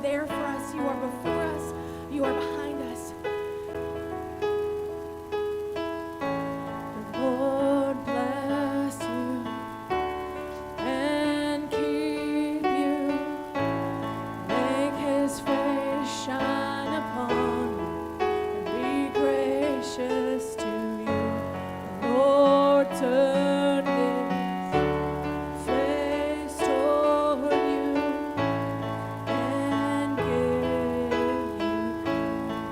there for us. You are before us. You are behind us. The Lord bless you and keep you. Make his face shine upon you and be gracious to you. The Lord turn his face toward you and give you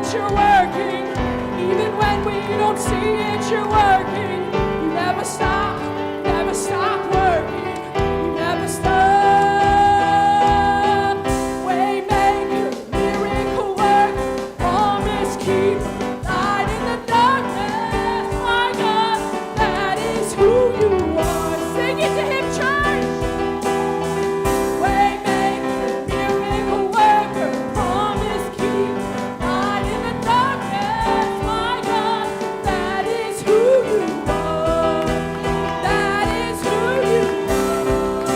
it, you're working. Even when we don't see it, you're working. You never stop working. You never stop. Waymaker, miracle worker, promise keeper, light in the darkness. My God, that is who you are. Sing it to Him, church. Waymaker, miracle worker, promise keeper, light in the darkness. My God, that is who you are. That is who you are.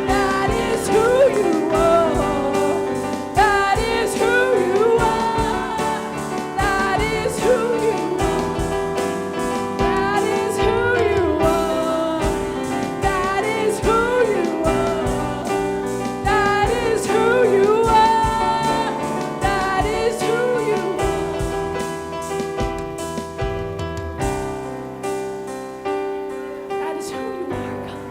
That is who you are. That is who you are. That is who you are. That is who you are. That is who you are. That is who you are. That is who you are. That is who you are, God.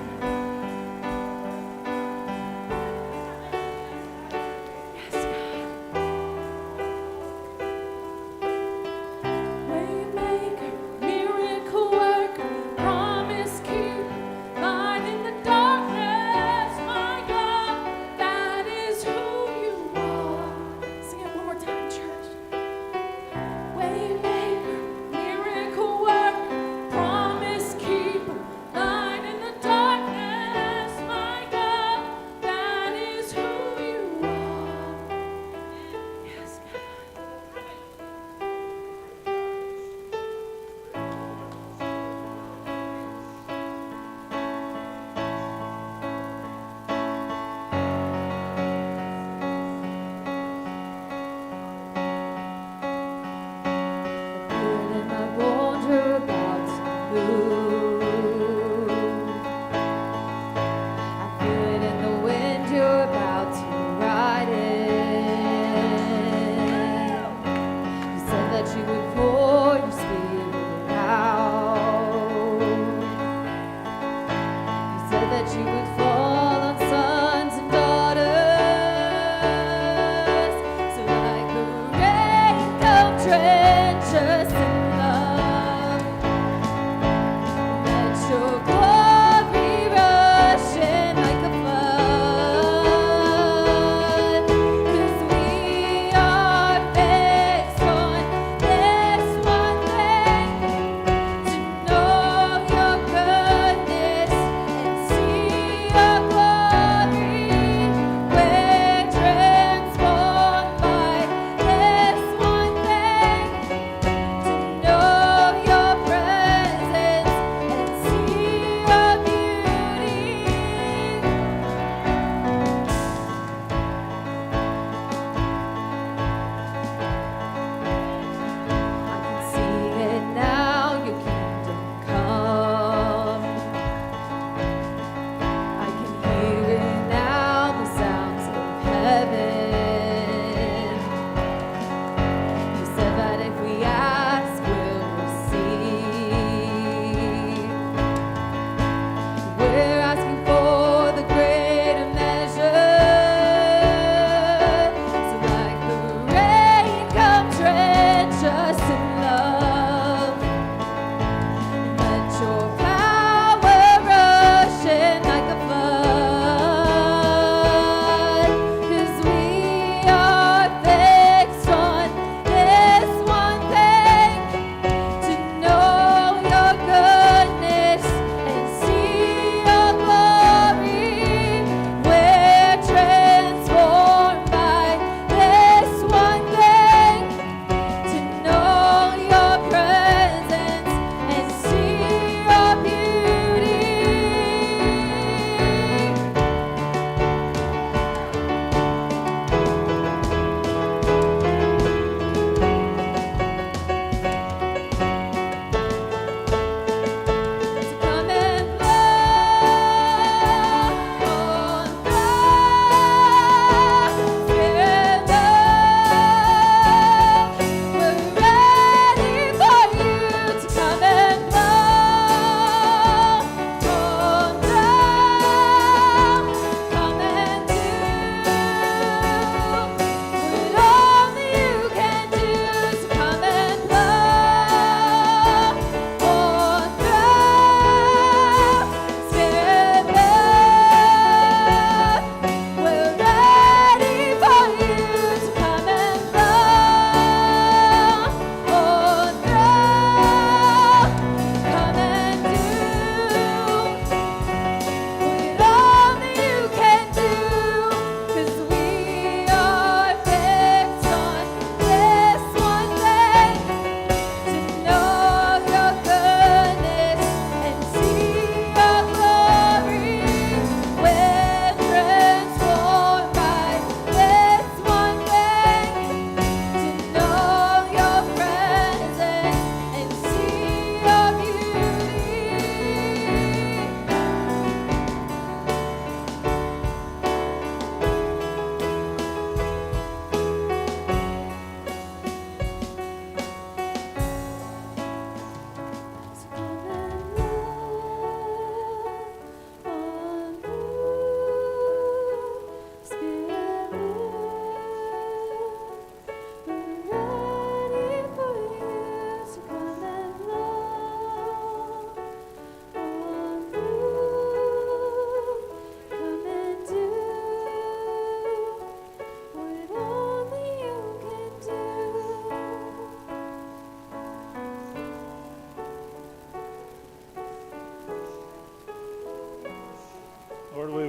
Yes, God. Waymaker, miracle worker, promise keeper, light in the darkness. My God, that is who you are. Sing it one more time, church. Waymaker, miracle worker, promise keeper, light in the darkness. My God, that is who you are. Yes, God. Good in my bones, you're about to move. I feel it in the wind, you're about to ride it. You said that you would pour your spirit out. You said that you would fall on sons and daughters. So like a rain, come drench us in love. Let your glory rush in like a flood. 'Cause we are fixed on this one thing, to know your goodness and see your glory. We're transformed by this one thing,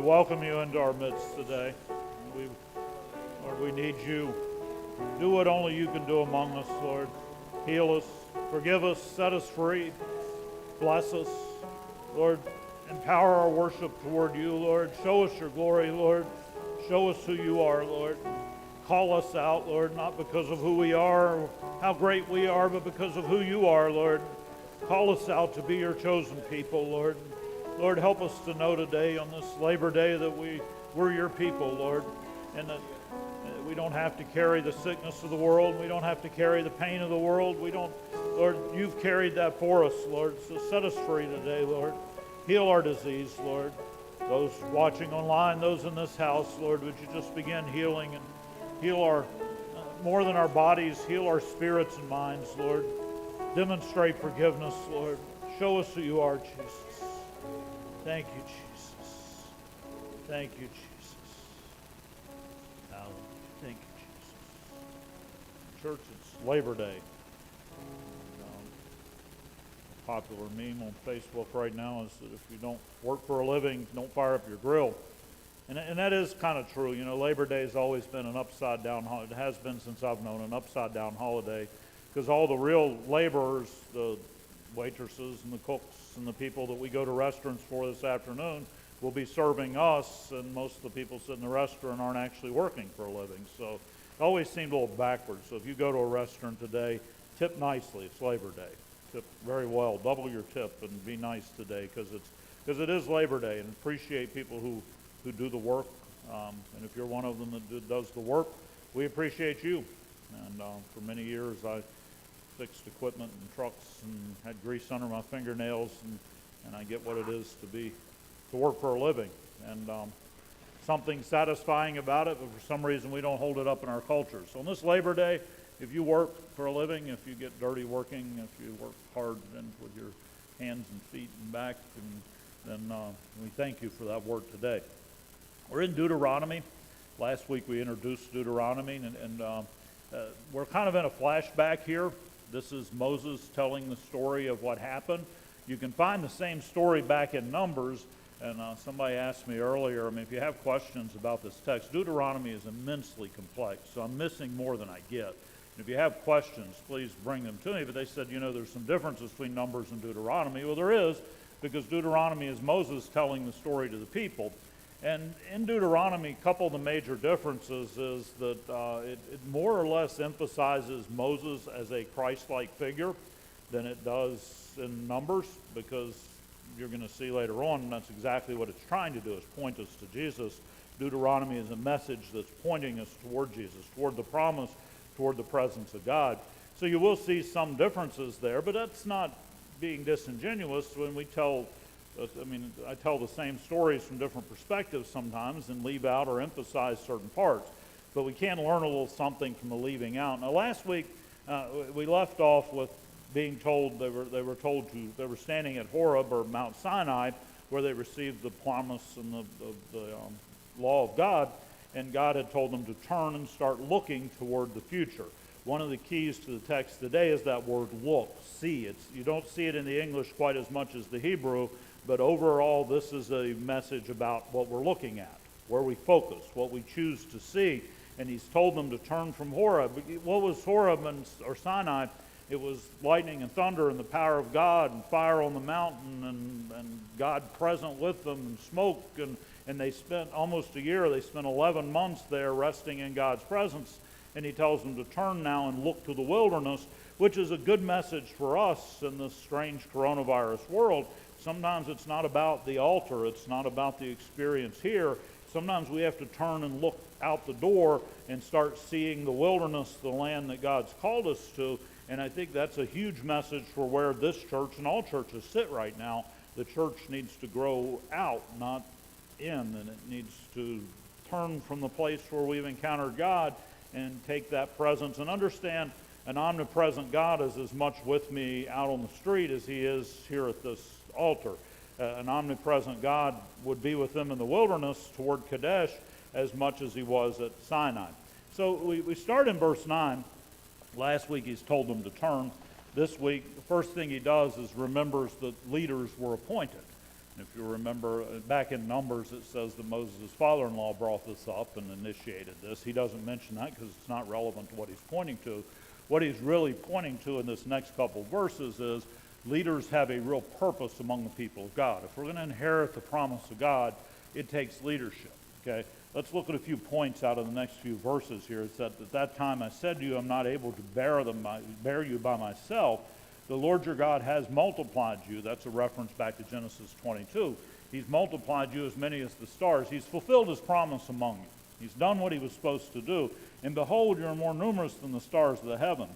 welcome you into our midst today. Lord, we need you. Do what only you can do among us, Lord. Heal us, forgive us, set us free, bless us. Lord, empower our worship toward you, Lord. Show us your glory, Lord. Show us who you are, Lord. Call us out, Lord, not because of who we are or how great we are, but because of who you are, Lord. Call us out to be your chosen people, Lord. Lord, help us to know today on this Labor Day that we're your people, Lord, and that we don't have to carry the sickness of the world. We don't have to carry the pain of the world. Lord, you've carried that for us, Lord. So set us free today, Lord. Heal our disease, Lord. Those watching online, those in this house, Lord, would you just begin healing and heal our, more than our bodies, heal our spirits and minds, Lord. Demonstrate forgiveness, Lord. Show us who you are, Jesus. Thank you, Jesus. Thank you, Jesus. Hallelujah. Thank you, Jesus. Church, it's Labor Day. A popular meme on Facebook right now is that if you don't work for a living, don't fire up your grill. And that is kind of true. You know, Labor Day has always been an upside-down holiday. It has been since I've known an upside-down holiday because all the real laborers, the waitresses and the cooks and the people that we go to restaurants for this afternoon will be serving us, and most of the people sitting in the restaurant aren't actually working for a living. So it always seemed a little backwards. So if you go to a restaurant today, tip nicely. It's Labor Day. Tip very well. Double your tip and be nice today because it is Labor Day, and appreciate people who do the work. And if you're one of them that does the work, we appreciate you. And for many years I fixed equipment and trucks and had grease under my fingernails, and I get what it is to work for a living. And something satisfying about it, but for some reason we don't hold it up in our culture. So on this Labor Day, if you work for a living, if you get dirty working, if you work hard and with your hands and feet and back, then we thank you for that work today. We're in Deuteronomy. Last week we introduced Deuteronomy, and we're kind of in a flashback here. This is Moses telling the story of what happened. You can find the same story back in Numbers, and somebody asked me earlier, if you have questions about this text, Deuteronomy is immensely complex, so I'm missing more than I get. And if you have questions, please bring them to me. But they said, there's some differences between Numbers and Deuteronomy. Well, there is, because Deuteronomy is Moses telling the story to the people. And in Deuteronomy, a couple of the major differences is that it more or less emphasizes Moses as a Christ-like figure than it does in Numbers, because you're going to see later on, and that's exactly what it's trying to do, is point us to Jesus. Deuteronomy is a message that's pointing us toward Jesus, toward the promise, toward the presence of God. So you will see some differences there, but that's not being disingenuous when we I tell the same stories from different perspectives sometimes and leave out or emphasize certain parts. But we can learn a little something from the leaving out. Now last week we left off with being told they were standing at Horeb or Mount Sinai, where they received the promise and the law of God, and God had told them to turn and start looking toward the future. One of the keys to the text today is that word look, see. You don't see it in the English quite as much as the Hebrew, but overall this is a message about what we're looking at, where we focus, what we choose to see. And he's told them to turn from Horeb. What was Horeb or Sinai? It was lightning and thunder and the power of God and fire on the mountain and God present with them and smoke. And they spent almost a year. They spent 11 months there resting in God's presence. And he tells them to turn now and look to the wilderness, which is a good message for us in this strange coronavirus world. Sometimes it's not about the altar. It's not about the experience here. Sometimes we have to turn and look out the door and start seeing the wilderness, the land that God's called us to. And I think that's a huge message for where this church and all churches sit right now. The church needs to grow out, not in, and it needs to turn from the place where we've encountered God and take that presence and understand an omnipresent God is as much with me out on the street as he is here at this altar. An omnipresent God would be with them in the wilderness toward Kadesh as much as he was at Sinai. So we start in verse 9. Last week he's told them to turn. This week, the first thing he does is remembers that leaders were appointed. If you remember, back in Numbers, it says that Moses' father-in-law brought this up and initiated this. He doesn't mention that because it's not relevant to what he's pointing to. What he's really pointing to in this next couple verses is leaders have a real purpose among the people of God. If we're going to inherit the promise of God, it takes leadership. Okay, let's look at a few points out of the next few verses here. It said, at that time I said to you, I'm not able to bear you by myself. The Lord your God has multiplied you. That's a reference back to Genesis 22. He's multiplied you as many as the stars. He's fulfilled his promise among you. He's done what he was supposed to do. And behold, you are more numerous than the stars of the heaven.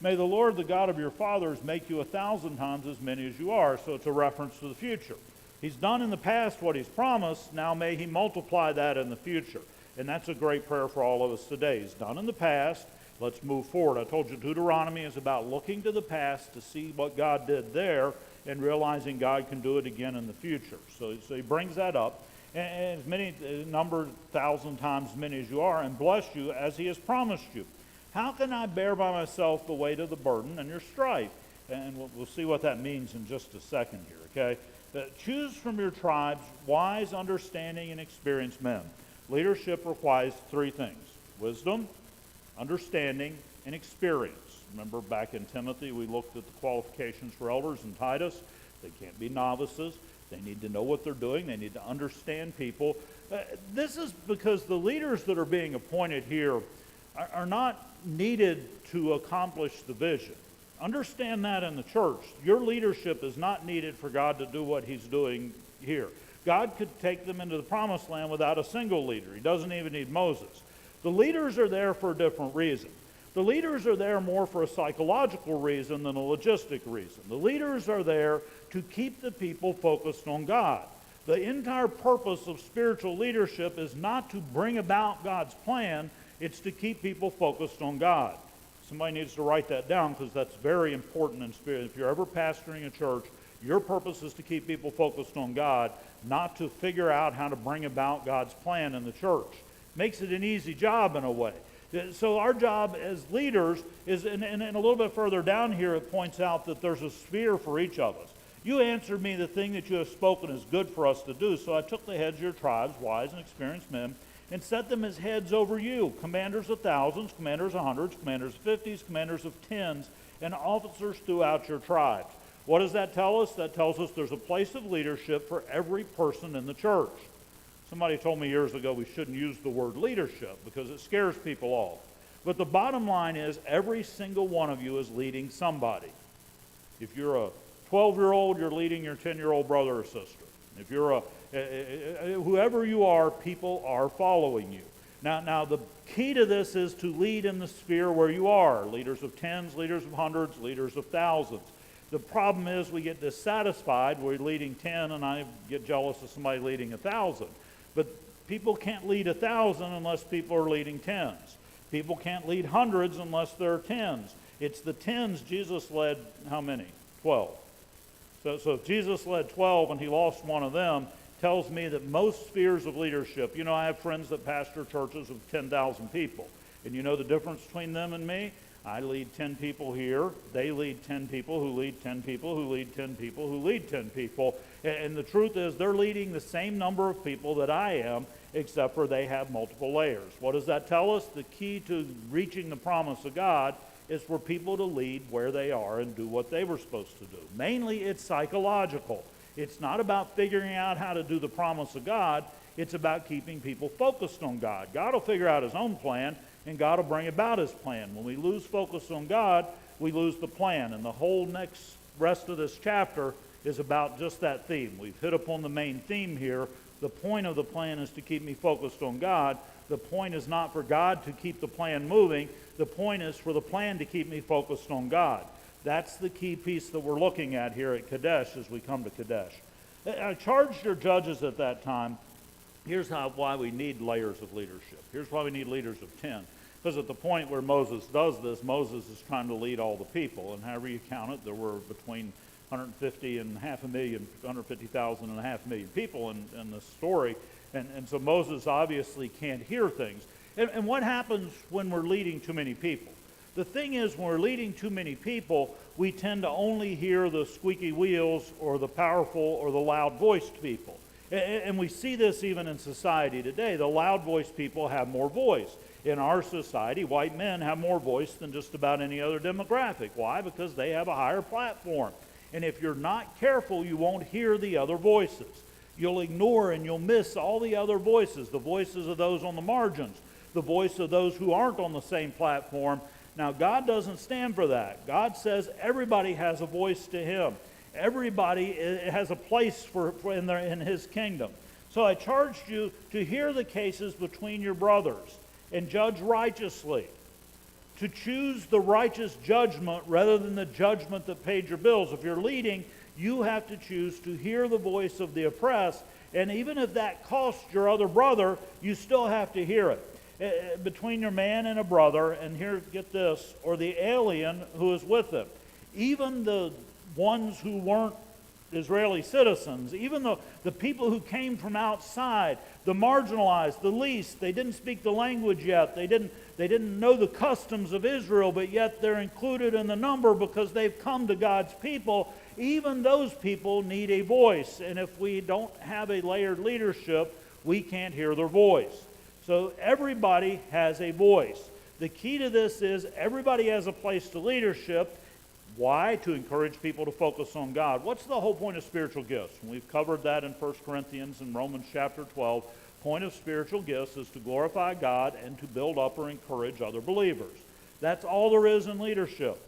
May the Lord, the God of your fathers, make you 1,000 times as many as you are. So it's a reference to the future. He's done in the past what he's promised. Now may he multiply that in the future. And that's a great prayer for all of us today. He's done in the past. Let's move forward. I told you Deuteronomy is about looking to the past to see what God did there and realizing God can do it again in the future. So he brings that up. And as many, number 1,000 times as many as you are, and bless you as he has promised you. How can I bear by myself the weight of the burden and your strife? And we'll see what that means in just a second here, okay? Choose from your tribes wise, understanding, and experienced men. Leadership requires three things: wisdom, understanding, and experience. Remember back in Timothy, we looked at the qualifications for elders in Titus. They can't be novices. They need to know what they're doing. They need to understand people. This is because the leaders that are being appointed here are not needed to accomplish the vision. Understand that in the church. Your leadership is not needed for God to do what he's doing here. God could take them into the promised land without a single leader. He doesn't even need Moses. The leaders are there for a different reason. The leaders are there more for a psychological reason than a logistic reason. The leaders are there to keep the people focused on God. The entire purpose of spiritual leadership is not to bring about God's plan, it's to keep people focused on God. Somebody needs to write that down because that's very important in spirit. If you're ever pastoring a church, your purpose is to keep people focused on God, not to figure out how to bring about God's plan in the church. Makes it an easy job in a way. So our job as leaders is, and a little bit further down here, it points out that there's a sphere for each of us. You answered me, the thing that you have spoken is good for us to do. So I took the heads of your tribes, wise and experienced men, and set them as heads over you, commanders of thousands, commanders of hundreds, commanders of fifties, commanders of tens, and officers throughout your tribes. What does that tell us? That tells us there's a place of leadership for every person in the church. Somebody told me years ago we shouldn't use the word leadership because it scares people off. But the bottom line is every single one of you is leading somebody. If you're a 12-year-old, you're leading your 10-year-old brother or sister. If you're whoever you are, people are following you. Now the key to this is to lead in the sphere where you are. Leaders of tens, leaders of hundreds, leaders of thousands. The problem is we get dissatisfied. We're leading 10 and I get jealous of somebody leading 1,000. But people can't lead 1,000 unless people are leading tens. People can't lead hundreds unless they're tens. It's the tens Jesus led how many? 12. So if Jesus led 12 and he lost one of them, tells me that most spheres of leadership, you know, I have friends that pastor churches of 10,000 people. And you know the difference between them and me? I lead 10 people here. They lead 10 people who lead 10 people who lead 10 people who lead 10 people. And the truth is they're leading the same number of people that I am, except for they have multiple layers. What does that tell us? The key to reaching the promise of God is for people to lead where they are and do what they were supposed to do. Mainly it's psychological. It's not about figuring out how to do the promise of God. It's about keeping people focused on God. God will figure out his own plan, and God will bring about his plan. When we lose focus on God, we lose the plan. And the whole next rest of this chapter is about just that theme. We've hit upon the main theme here. The point of the plan is to keep me focused on God. The point is not for God to keep the plan moving. The point is for the plan to keep me focused on God. That's the key piece that we're looking at here at Kadesh as we come to Kadesh. I charged your judges at that time. Here's why we need layers of leadership. Here's why we need leaders of 10. Because at the point where Moses does this, Moses is trying to lead all the people. And however you count it, there were between 150 and half a million, 150,000 and a half million people in this story. And so Moses obviously can't hear things. And what happens when we're leading too many people? The thing is, when we're leading too many people, we tend to only hear the squeaky wheels or the powerful or the loud-voiced people. And we see this even in society today. The loud-voiced people have more voice. In our society, white men have more voice than just about any other demographic. Why? Because they have a higher platform. And if you're not careful, you won't hear the other voices. You'll ignore and you'll miss all the other voices, the voices of those on the margins, the voice of those who aren't on the same platform. Now, God doesn't stand for that. God says everybody has a voice to Him. Everybody has a place in His kingdom. So I charged you to hear the cases between your brothers and judge righteously, to choose the righteous judgment rather than the judgment that paid your bills. If you're leading, you have to choose to hear the voice of the oppressed, and even if that costs your other brother, you still have to hear it. Between your man and a brother, and here, get this, or the alien who is with them, even the ones who weren't Israeli citizens, even the people who came from outside, the marginalized, the least, they didn't speak the language yet, they didn't know the customs of Israel, but yet they're included in the number because they've come to God's people. Even those people need a voice, and if we don't have a layered leadership, we can't hear their voice. So everybody has a voice. The key to this is everybody has a place to leadership. Why? To encourage people to focus on God. What's the whole point of spiritual gifts? We've covered that in 1 Corinthians and Romans chapter 12. Point of spiritual gifts is to glorify God and to build up or encourage other believers. That's all there is in leadership.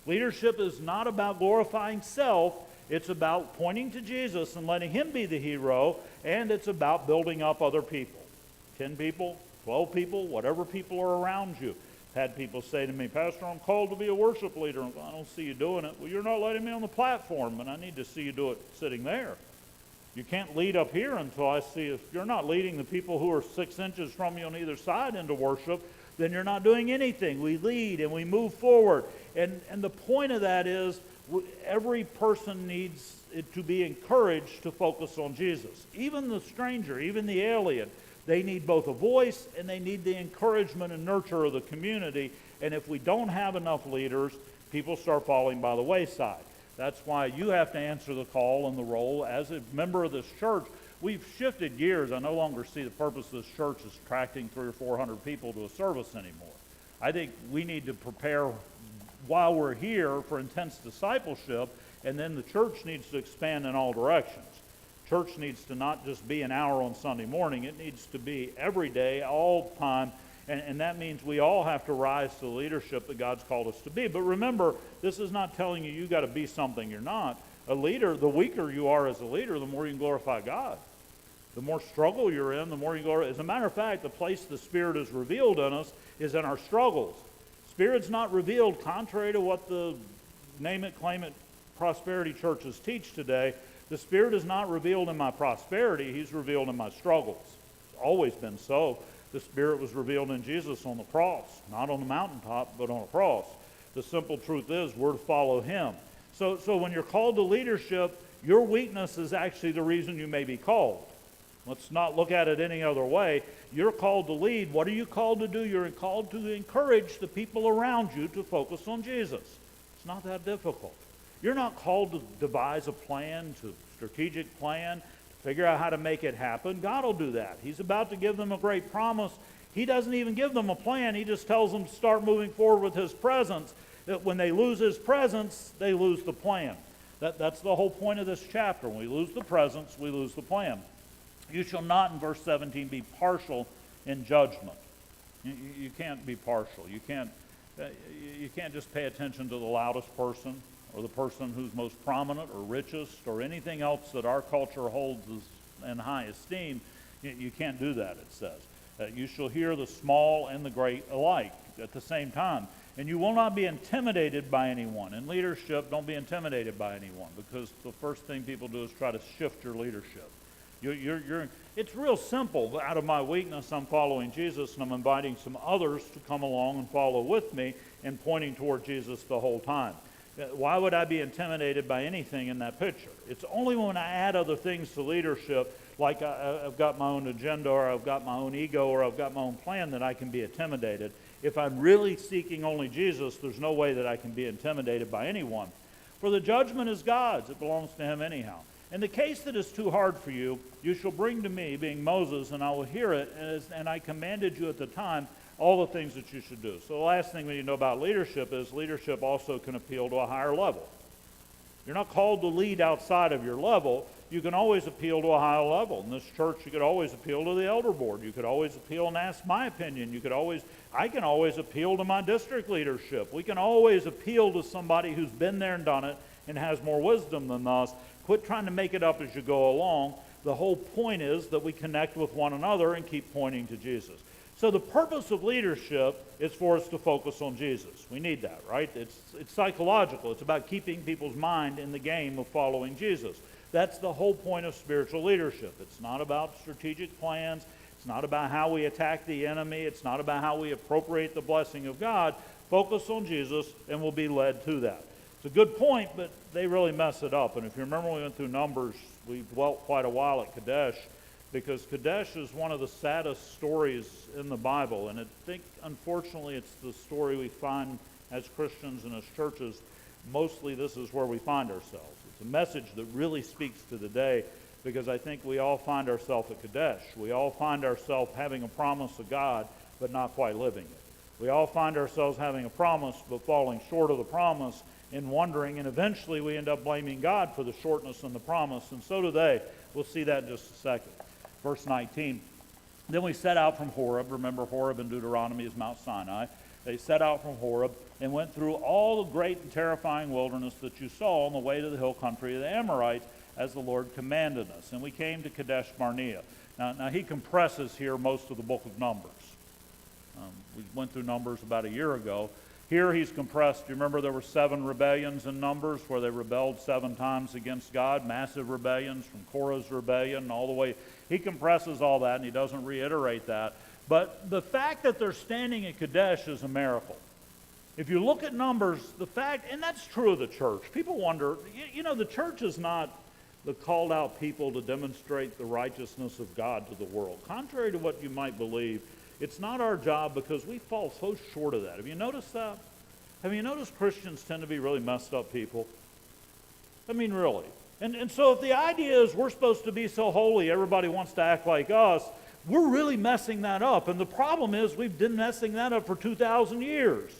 Leadership is not about glorifying self. It's about pointing to Jesus and letting Him be the hero, and it's about building up other people. 10 people, 12 people, whatever people are around you. Had people say to me, Pastor, I'm called to be a worship leader. I don't see you doing it. Well, you're not letting me on the platform, and I need to see you do it sitting there. You can't lead up here until I see, if you're not leading the people who are 6 inches from you on either side into worship, then you're not doing anything. We lead and we move forward. And the point of that is every person needs to be encouraged to focus on Jesus. Even the stranger, even the alien. They need both a voice and they need the encouragement and nurture of the community. And if we don't have enough leaders, people start falling by the wayside. That's why you have to answer the call and the role as a member of this church. We've shifted gears. I no longer see the purpose of this church as attracting 300 or 400 people to a service anymore. I think we need to prepare while we're here for intense discipleship, and then the church needs to expand in all directions. Church needs to not just be an hour on Sunday morning. It needs to be every day, all the time. And that means we all have to rise to the leadership that God's called us to be. But remember, this is not telling you got to be something you're not. A leader, the weaker you are as a leader, the more you can glorify God. The more struggle you're in, the more you glorify. As a matter of fact, the place the Spirit is revealed in us is in our struggles. Spirit's not revealed contrary to what the name it, claim it, prosperity churches teach today. The Spirit is not revealed in my prosperity. He's revealed in my struggles. It's always been so. The Spirit was revealed in Jesus on the cross, not on the mountaintop, but on a cross. The simple truth is we're to follow Him. So when you're called to leadership, your weakness is actually the reason you may be called. Let's not look at it any other way. You're called to lead. What are you called to do? You're called to encourage the people around you to focus on Jesus. It's not that difficult. You're not called to devise a plan, strategic plan, to figure out how to make it happen. God will do that. He's about to give them a great promise. He doesn't even give them a plan. He just tells them to start moving forward with His presence. That when they lose His presence, they lose the plan. That's the whole point of this chapter. When we lose the presence, we lose the plan. You shall not, in verse 17, be partial in judgment. You can't be partial. You can't just pay attention to the loudest person or the person who's most prominent or richest or anything else that our culture holds in high esteem. You can't do that, it says. You shall hear the small and the great alike at the same time. And you will not be intimidated by anyone. In leadership, don't be intimidated by anyone, because the first thing people do is try to shift your leadership. It's real simple. Out of my weakness, I'm following Jesus, and I'm inviting some others to come along and follow with me and pointing toward Jesus the whole time. Why would I be intimidated by anything in that picture? It's only when I add other things to leadership, like I've got my own agenda, or I've got my own ego, or I've got my own plan, that I can be intimidated. If I'm really seeking only Jesus, there's no way that I can be intimidated by anyone. For the judgment is God's. It belongs to him anyhow. In the case that is too hard for you, you shall bring to me, being Moses, and I will hear it, and I commanded you at the time all the things that you should do. So the last thing we need to know about leadership is leadership also can appeal to a higher level. You're not called to lead outside of your level. You can always appeal to a higher level. In this church, you could always appeal to the elder board. You could always appeal and ask my opinion. I can always appeal to my district leadership. We can always appeal to somebody who's been there and done it and has more wisdom than us. Quit trying to make it up as you go along. The whole point is that we connect with one another and keep pointing to Jesus. So the purpose of leadership is for us to focus on Jesus. We need that, right? It's psychological. It's about keeping people's mind in the game of following Jesus. That's the whole point of spiritual leadership. It's not about strategic plans. It's not about how we attack the enemy. It's not about how we appropriate the blessing of God. Focus on Jesus and we'll be led to that. It's a good point, but they really mess it up. And if you remember when we went through Numbers, we dwelt quite a while at Kadesh, because Kadesh is one of the saddest stories in the Bible. And I think, unfortunately, it's the story we find as Christians and as churches. Mostly this is where we find ourselves. It's a message that really speaks to the day, because I think we all find ourselves at Kadesh. We all find ourselves having a promise of God, but not quite living it. We all find ourselves having a promise, but falling short of the promise and wondering, and eventually we end up blaming God for the shortness in the promise, and so do they. We'll see that in just a second. Verse 19, then we set out from Horeb. Remember, Horeb in Deuteronomy is Mount Sinai. They set out from Horeb and went through all the great and terrifying wilderness that you saw on the way to the hill country of the Amorites, as the Lord commanded us. And we came to Kadesh Barnea. Now he compresses here most of the book of Numbers. We went through Numbers about a year ago. Here he's compressed. You remember there were 7 rebellions in Numbers where they rebelled 7 times against God, massive rebellions from Korah's rebellion all the way. He compresses all that and he doesn't reiterate that. But the fact that they're standing at Kadesh is a miracle. If you look at Numbers, the fact, and that's true of the church. People wonder, the church is not the called out people to demonstrate the righteousness of God to the world. Contrary to what you might believe, it's not our job, because we fall so short of that. Have you noticed that? Have you noticed Christians tend to be really messed up people? I mean, really. And so if the idea is we're supposed to be so holy, everybody wants to act like us, we're really messing that up. And the problem is we've been messing that up for 2,000 years.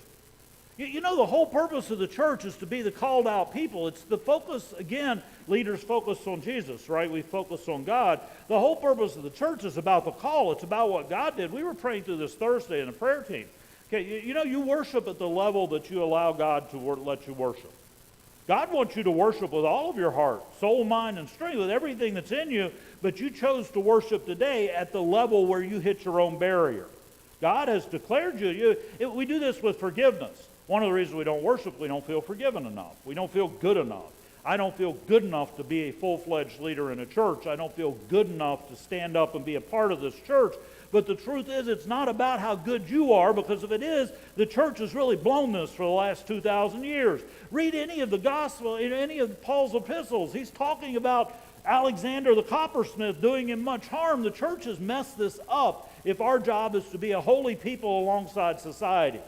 The whole purpose of the church is to be the called out people. It's the focus, again, leaders focus on Jesus, right? We focus on God. The whole purpose of the church is about the call. It's about what God did. We were praying through this Thursday in a prayer team. Okay, you worship at the level that you allow God to let you worship. God wants you to worship with all of your heart, soul, mind, and strength, with everything that's in you, but you chose to worship today at the level where you hit your own barrier. God has declared you. We do this with forgiveness. One of the reasons we don't worship, we don't feel forgiven enough. We don't feel good enough. I don't feel good enough to be a full-fledged leader in a church. I don't feel good enough to stand up and be a part of this church. But the truth is, it's not about how good you are, because if it is, the church has really blown this for the last 2,000 years. Read any of the gospel, any of Paul's epistles. He's talking about Alexander the coppersmith doing him much harm. The church has messed this up if our job is to be a holy people alongside society.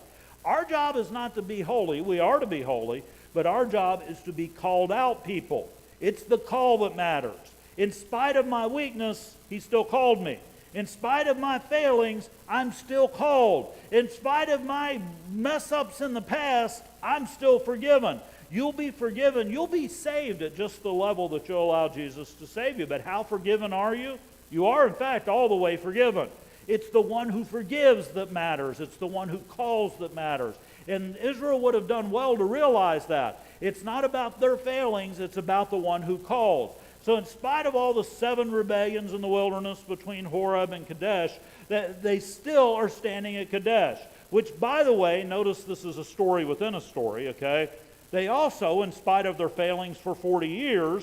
Our job is not to be holy. We are to be holy, but our job is to be called out people. It's the call that matters. In spite of my weakness, he still called me. In spite of my failings, I'm still called. In spite of my mess-ups in the past, I'm still forgiven. You'll be forgiven. You'll be saved at just the level that you'll allow Jesus to save you. But how forgiven are you? You are, in fact, all the way forgiven. It's the one who forgives that matters. It's the one who calls that matters. And Israel would have done well to realize that. It's not about their failings. It's about the one who calls. So in spite of all the 7 rebellions in the wilderness between Horeb and Kadesh, they still are standing at Kadesh. Which, by the way, notice this is a story within a story, okay? They also, in spite of their failings for 40 years,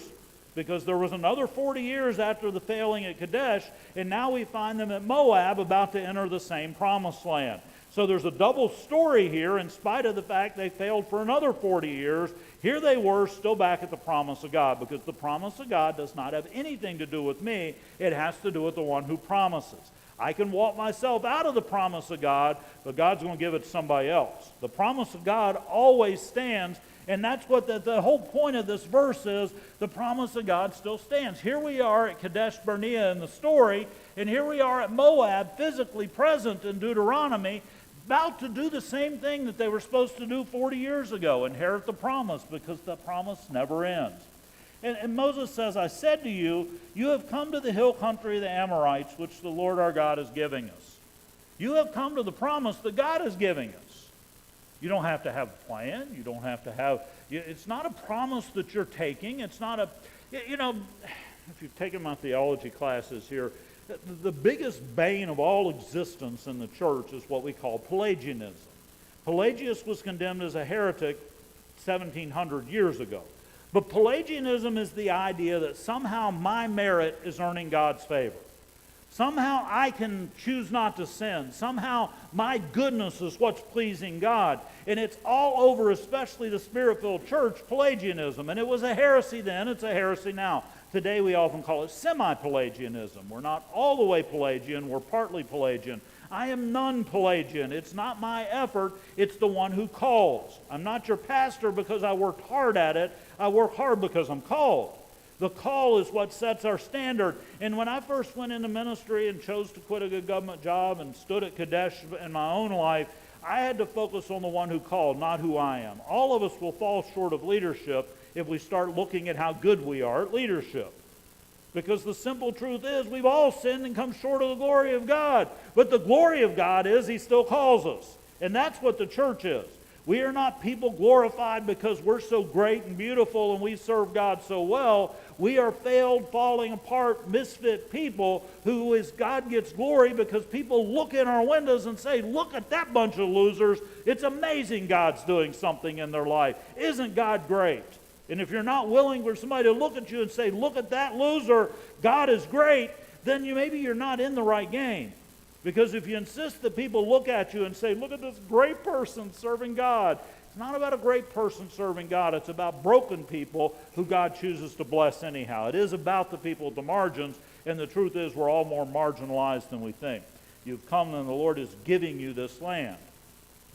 because there was another 40 years after the failing at Kadesh, and now we find them at Moab about to enter the same promised land. So there's a double story here. In spite of the fact they failed for another 40 years, here they were still back at the promise of God, because the promise of God does not have anything to do with me. It has to do with the one who promises. I can walk myself out of the promise of God, but God's going to give it to somebody else. The promise of God always stands, and that's what the whole point of this verse is. The promise of God still stands. Here we are at Kadesh Barnea in the story, and here we are at Moab, physically present in Deuteronomy, about to do the same thing that they were supposed to do 40 years ago, inherit the promise, because the promise never ends. And Moses says, I said to you, you have come to the hill country of the Amorites, which the Lord our God is giving us. You have come to the promise that God is giving us. You don't have to have a plan. You don't have to have, it's not a promise that you're taking. It's not a, you know, if you've taken my theology classes here, the biggest bane of all existence in the church is what we call Pelagianism. Pelagius was condemned as a heretic 1,700 years ago. But Pelagianism is the idea that somehow my merit is earning God's favor. Somehow I can choose not to sin. Somehow my goodness is what's pleasing God. And it's all over, especially the Spirit-filled church, Pelagianism. And it was a heresy then, it's a heresy now. Today we often call it semi-Pelagianism. We're not all the way Pelagian, we're partly Pelagian. I am non-Pelagian. It's not my effort, it's the one who calls. I'm not your pastor because I worked hard at it. I work hard because I'm called. The call is what sets our standard. And when I first went into ministry and chose to quit a good government job and stood at Kadesh in my own life, I had to focus on the one who called, not who I am. All of us will fall short of leadership if we start looking at how good we are at leadership. Because the simple truth is we've all sinned and come short of the glory of God. But the glory of God is He still calls us. And that's what the church is. We are not people glorified because we're so great and beautiful and we serve God so well. We are failed, falling apart, misfit people who is God gets glory because people look in our windows and say, look at that bunch of losers. It's amazing God's doing something in their life. Isn't God great? And if you're not willing for somebody to look at you and say, look at that loser, God is great, then maybe you're not in the right game. Because if you insist that people look at you and say, look at this great person serving God, it's not about a great person serving God. It's about broken people who God chooses to bless anyhow. It is about the people at the margins, and the truth is we're all more marginalized than we think. You've come and the Lord is giving you this land.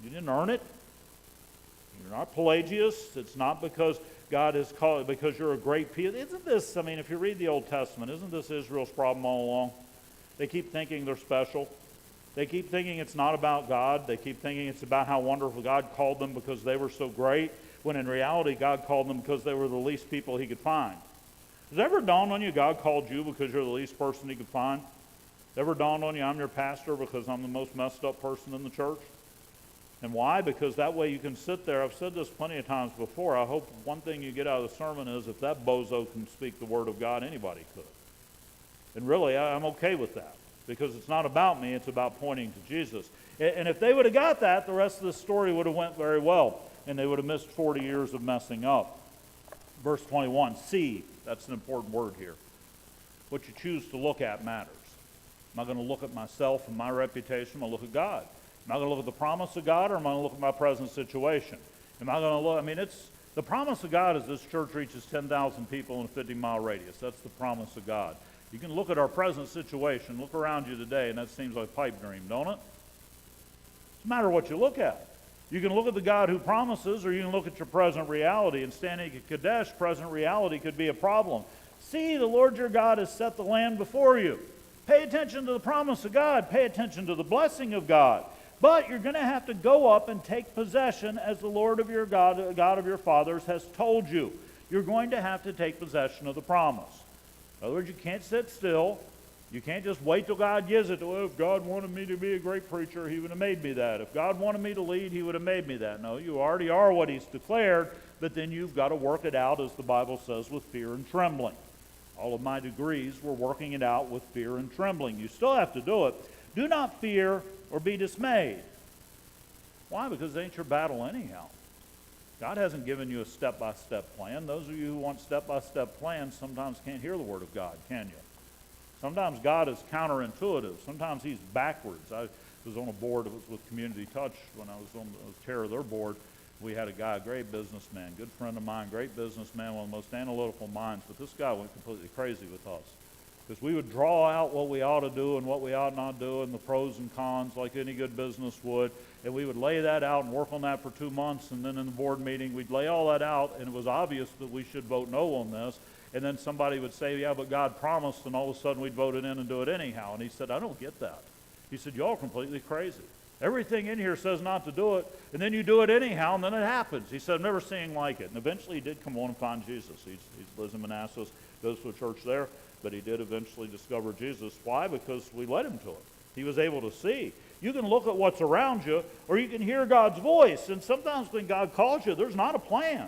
You didn't earn it. You're not Pelagius. It's not because God has called, because you're a great people. Isn't this, I mean, if you read the Old Testament, isn't this Israel's problem all along? They keep thinking they're special. They keep thinking it's not about God. They keep thinking it's about how wonderful God called them because they were so great, when in reality God called them because they were the least people He could find. Has it ever dawned on you God called you because you're the least person He could find? Has it ever dawned on you I'm your pastor because I'm the most messed up person in the church? And why? Because that way you can sit there. I've said this plenty of times before. I hope one thing you get out of the sermon is if that bozo can speak the Word of God, anybody could. And really, I'm okay with that. Because it's not about me, it's about pointing to Jesus. And if they would have got that, the rest of the story would have went very well. And they would have missed 40 years of messing up. Verse 21, see, that's an important word here. What you choose to look at matters. Am I going to look at myself and my reputation? I'm going to look at God. Am I going to look at the promise of God, or am I going to look at my present situation? Am I going to look, I mean, the promise of God is this church reaches 10,000 people in a 50-mile radius. That's the promise of God. You can look at our present situation, look around you today, and that seems like a pipe dream, don't it? It's a matter of what you look at. You can look at the God who promises, or you can look at your present reality. And standing at Kadesh, present reality could be a problem. See, the Lord your God has set the land before you. Pay attention to the promise of God. Pay attention to the blessing of God. But you're going to have to go up and take possession as the Lord of your God, the God of your fathers, has told you. You're going to have to take possession of the promise. In other words, you can't sit still. You can't just wait till God gives it. Well, if God wanted me to be a great preacher, He would have made me that. If God wanted me to lead, He would have made me that. No, you already are what He's declared, but then you've got to work it out, as the Bible says, with fear and trembling. All of my degrees were working it out with fear and trembling. You still have to do it. Do not fear or be dismayed. Why? Because it ain't your battle anyhow. God hasn't given you a step-by-step plan. Those of you who want step-by-step plans sometimes can't hear the Word of God, can you? Sometimes God is counterintuitive. Sometimes He's backwards. I was on a board with Community Touch when I was on the chair of their board. We had a guy, a great businessman, good friend of mine, great businessman, one of the most analytical minds, but this guy went completely crazy with us. Because we would draw out what we ought to do and what we ought not do and the pros and cons like any good business would. And we would lay that out and work on that for 2 months. And then in the board meeting, we'd lay all that out. And it was obvious that we should vote no on this. And then somebody would say, yeah, but God promised. And all of a sudden we'd vote it in and do it anyhow. And he said, I don't get that. He said, y'all are completely crazy. Everything in here says not to do it. And then you do it anyhow, and then it happens. He said, I've never seen anything like it. And eventually he did come on and find Jesus. He lives in Manassas, goes to a church there. But he did eventually discover Jesus. Why? Because we led him to it. He was able to see. You can look at what's around you, or you can hear God's voice. And sometimes when God calls you, there's not a plan.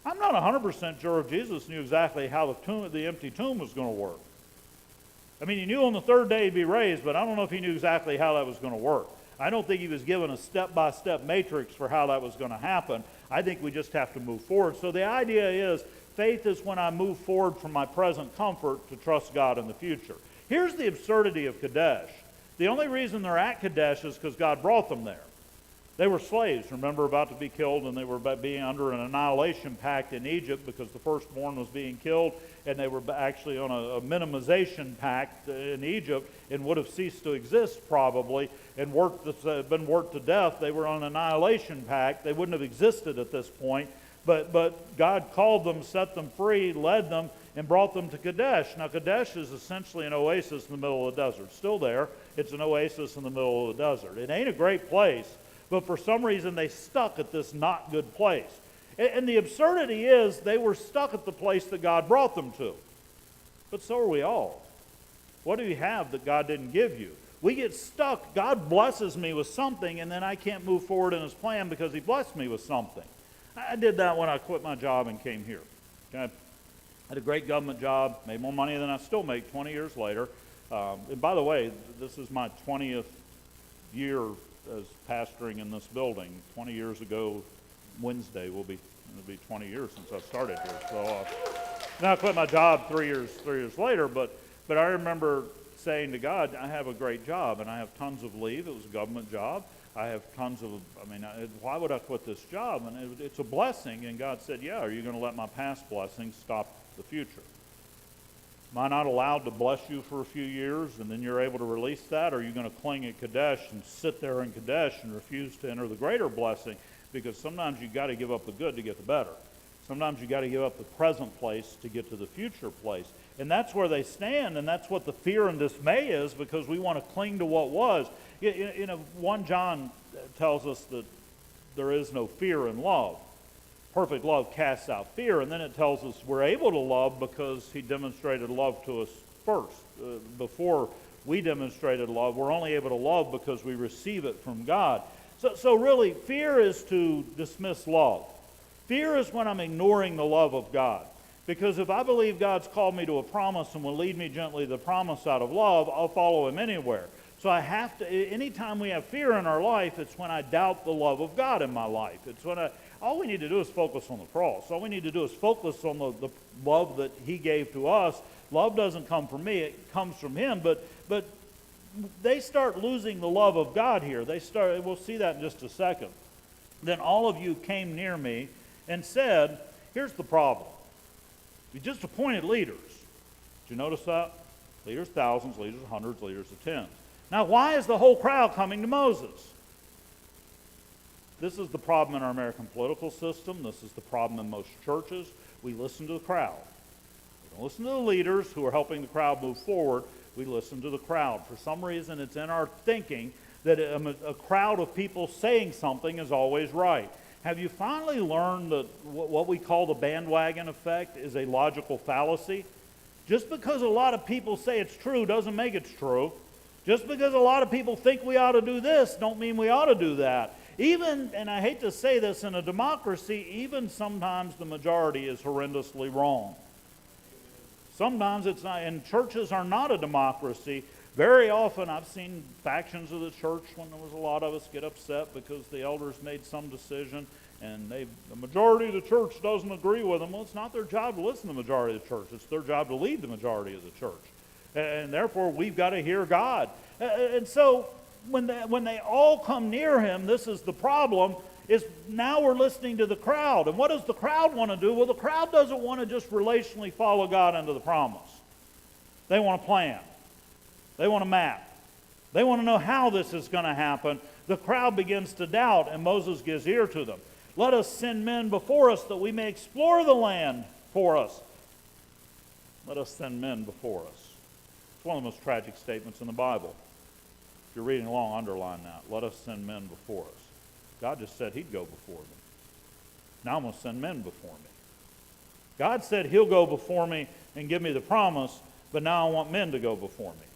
I'm not 100% sure if Jesus knew exactly how the empty tomb was going to work. I mean, he knew on the third day he'd be raised, but I don't know if he knew exactly how that was going to work. I don't think he was given a step-by-step matrix for how that was going to happen. I think we just have to move forward. So the idea is, faith is when I move forward from my present comfort to trust God in the future. Here's the absurdity of Kadesh. The only reason they're at Kadesh is because God brought them there. They were slaves, remember, about to be killed, and they were being under an annihilation pact in Egypt because the firstborn was being killed, and they were actually on a minimization pact in Egypt and would have ceased to exist probably and been worked to death. They were on an annihilation pact. They wouldn't have existed at this point. But God called them, set them free, led them, and brought them to Kadesh. Now, Kadesh is essentially an oasis in the middle of the desert. Still there. It's an oasis in the middle of the desert. It ain't a great place, but for some reason they stuck at this not good place. And the absurdity is they were stuck at the place that God brought them to. But so are we all. What do you have that God didn't give you? We get stuck. God blesses me with something, and then I can't move forward in his plan because he blessed me with something. I did that when I quit my job and came here. Okay? I had a great government job, made more money than I still make 20 years later. And by the way, this is my 20th year as pastoring in this building. 20 years ago, Wednesday, it'll be 20 years since I started here. So now I quit my job 3 years later, but I remember saying to God, I have a great job, and I have tons of leave. It was a government job. I have tons of, why would I quit this job? And it's a blessing. And God said, yeah, are you going to let my past blessings stop the future? Am I not allowed to bless you for a few years and then you're able to release that? Or are you going to cling at Kadesh and sit there in Kadesh and refuse to enter the greater blessing? Because sometimes you've got to give up the good to get the better. Sometimes you've got to give up the present place to get to the future place. And that's where they stand, and that's what the fear and dismay is, because we want to cling to what was. 1 John tells us that there is no fear in love. Perfect love casts out fear, and then it tells us we're able to love because he demonstrated love to us first. Before we demonstrated love, we're only able to love because we receive it from God. So really, fear is to dismiss love. Fear is when I'm ignoring the love of God. Because if I believe God's called me to a promise and will lead me gently to the promise out of love, I'll follow him anywhere. So I have to, anytime we have fear in our life, it's when I doubt the love of God in my life. It's when all we need to do is focus on the cross. All we need to do is focus on the love that he gave to us. Love doesn't come from me, it comes from him. But they start losing the love of God here. We'll see that in just a second. Then all of you came near me and said, here's the problem. You just appointed leaders. Did you notice that? Leaders thousands, leaders of hundreds, leaders of tens. Now, why is the whole crowd coming to Moses? This is the problem in our American political system. This is the problem in most churches. We listen to the crowd. We don't listen to the leaders who are helping the crowd move forward. We listen to the crowd. For some reason, it's in our thinking that a crowd of people saying something is always right. Have you finally learned that what we call the bandwagon effect is a logical fallacy? Just because a lot of people say it's true doesn't make it true. Just because a lot of people think we ought to do this don't mean we ought to do that. Even, and I hate to say this, in a democracy, even sometimes the majority is horrendously wrong. Sometimes it's not, and churches are not a democracy. Very often I've seen factions of the church, when there was a lot of us, get upset because the elders made some decision and the majority of the church doesn't agree with them. Well, it's not their job to listen to the majority of the church. It's their job to lead the majority of the church. And therefore, we've got to hear God. And so when they all come near him, this is the problem, is now we're listening to the crowd. And what does the crowd want to do? Well, the crowd doesn't want to just relationally follow God into the promise. They want a plan. They want a map. They want to know how this is going to happen. The crowd begins to doubt, and Moses gives ear to them. Let us send men before us that we may explore the land for us. Let us send men before us. It's one of the most tragic statements in the Bible. If you're reading along, underline that. Let us send men before us. God just said he'd go before them. Now I'm going to send men before me. God said he'll go before me and give me the promise, but now I want men to go before me.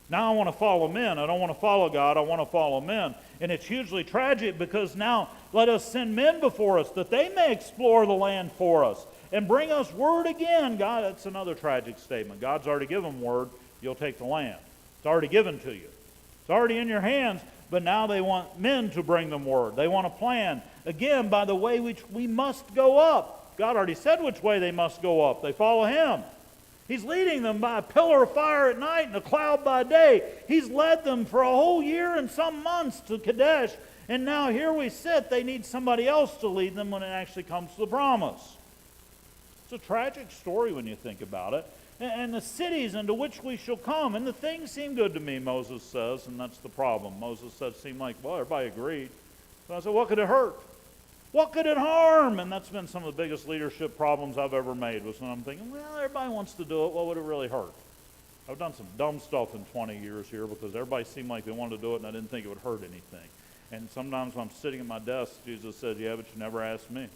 Now I want to follow men. I don't want to follow God. I want to follow men. And it's hugely tragic because now let us send men before us that they may explore the land for us and bring us word again. God, that's another tragic statement. God's already given word. You'll take the land. It's already given to you. It's already in your hands, but now they want men to bring them word. They want a plan. Again, by the way which we must go up. God already said which way they must go up. They follow him. He's leading them by a pillar of fire at night and a cloud by day. He's led them for a whole year and some months to Kadesh. And now here we sit. They need somebody else to lead them when it actually comes to the promise. It's a tragic story when you think about it. And the cities into which we shall come. And the things seem good to me, Moses says, and that's the problem. Moses said it seemed like, well, everybody agreed. So I said, what could it hurt? What could it harm? And that's been some of the biggest leadership problems I've ever made, was when I'm thinking, well, everybody wants to do it. What would it really hurt? I've done some dumb stuff in 20 years here because everybody seemed like they wanted to do it, and I didn't think it would hurt anything. And sometimes when I'm sitting at my desk, Jesus says, yeah, but you never asked me.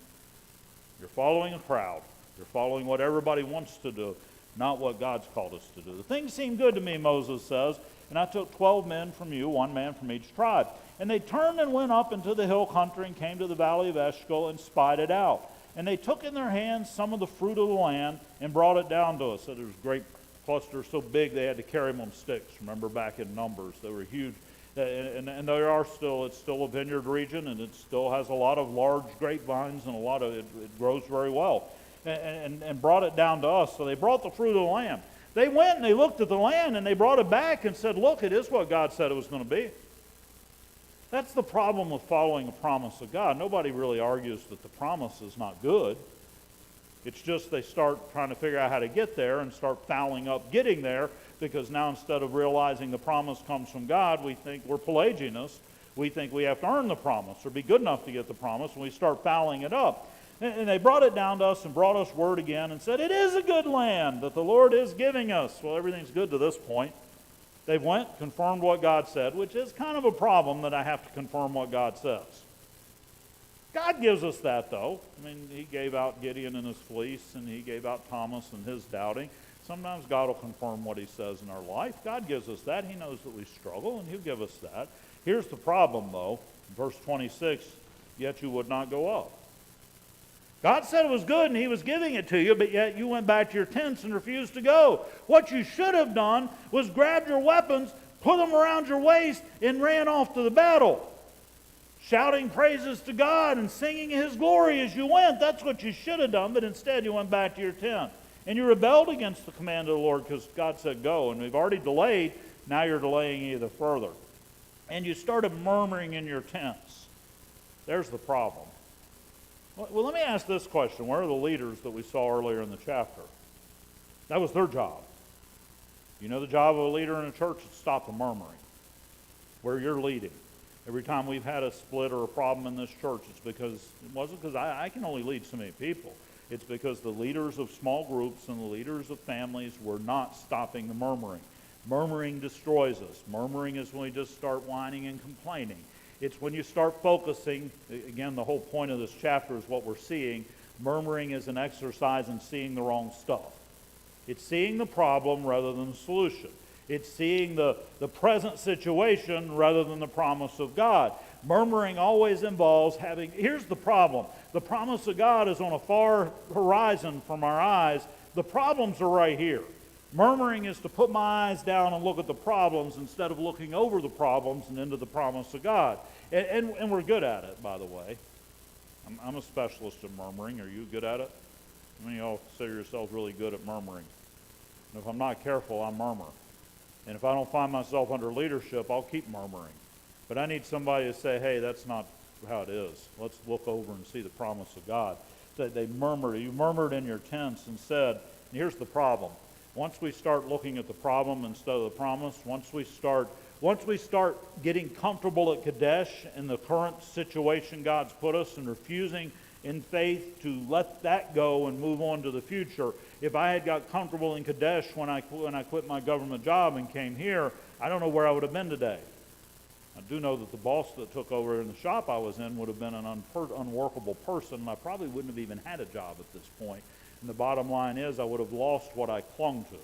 You're following a crowd. You're following what everybody wants to do, not what God's called us to do. The things seem good to me, Moses says, and I took 12 men from you, one man from each tribe. And they turned and went up into the hill country and came to the valley of Eshcol and spied it out. And they took in their hands some of the fruit of the land and brought it down to us. So there was great clusters so big they had to carry them on sticks. Remember back in Numbers, they were huge. And there are still, it's still a vineyard region, and it still has a lot of large grapevines, and a lot of it grows very well. And brought it down to us. So they brought the fruit of the land. They went and they looked at the land and they brought it back and said, look, it is what God said it was going to be. That's the problem with following a promise of God. Nobody really argues that the promise is not good. It's just they start trying to figure out how to get there and start fouling up getting there, because now instead of realizing the promise comes from God, we think we're Pelagianists. We think we have to earn the promise or be good enough to get the promise, and we start fouling it up. And they brought it down to us and brought us word again and said, it is a good land that the Lord is giving us. Well, everything's good to this point. They went, confirmed what God said, which is kind of a problem that I have to confirm what God says. God gives us that, though. I mean, he gave out Gideon and his fleece, and he gave out Thomas and his doubting. Sometimes God will confirm what he says in our life. God gives us that. He knows that we struggle, and he'll give us that. Here's the problem, though. Verse 26, yet you would not go up. God said it was good and he was giving it to you, but yet you went back to your tents and refused to go. What you should have done was grab your weapons, put them around your waist, and ran off to the battle, shouting praises to God and singing his glory as you went. That's what you should have done, but instead you went back to your tent. And you rebelled against the command of the Lord because God said go, and we've already delayed. Now you're delaying either further. And you started murmuring in your tents. There's the problem. Well, let me ask this question. Where are the leaders that we saw earlier in the chapter? That was their job. You know the job of a leader in a church is to stop the murmuring. Where you're leading. Every time we've had a split or a problem in this church, it wasn't because I can only lead so many people. It's because the leaders of small groups and the leaders of families were not stopping the murmuring. Murmuring destroys us. Murmuring is when we just start whining and complaining. It's when you start focusing. Again, the whole point of this chapter is what we're seeing. Murmuring is an exercise in seeing the wrong stuff. It's seeing the problem rather than the solution. It's seeing the present situation rather than the promise of God. Murmuring always involves having... Here's the problem. The promise of God is on a far horizon from our eyes. The problems are right here. Murmuring is to put my eyes down and look at the problems instead of looking over the problems and into the promise of God. And we're good at it, by the way. I'm a specialist in murmuring. Are you good at it? How many of y'all consider yourselves really good at murmuring? And if I'm not careful, I murmur. And if I don't find myself under leadership, I'll keep murmuring. But I need somebody to say, hey, that's not how it is. Let's look over and see the promise of God. They murmured. You murmured in your tents and said, and here's the problem. once we start looking at the problem instead of the promise, once we start getting comfortable at Kadesh in the current situation God's put us and refusing in faith to let that go and move on to the future. If I had got comfortable in Kadesh when I quit my government job and came here, I don't know where I would have been today. I do know that the boss that took over in the shop I was in would have been an unworkable person, and I probably wouldn't have even had a job at this point. And the bottom line is I would have lost what I clung to.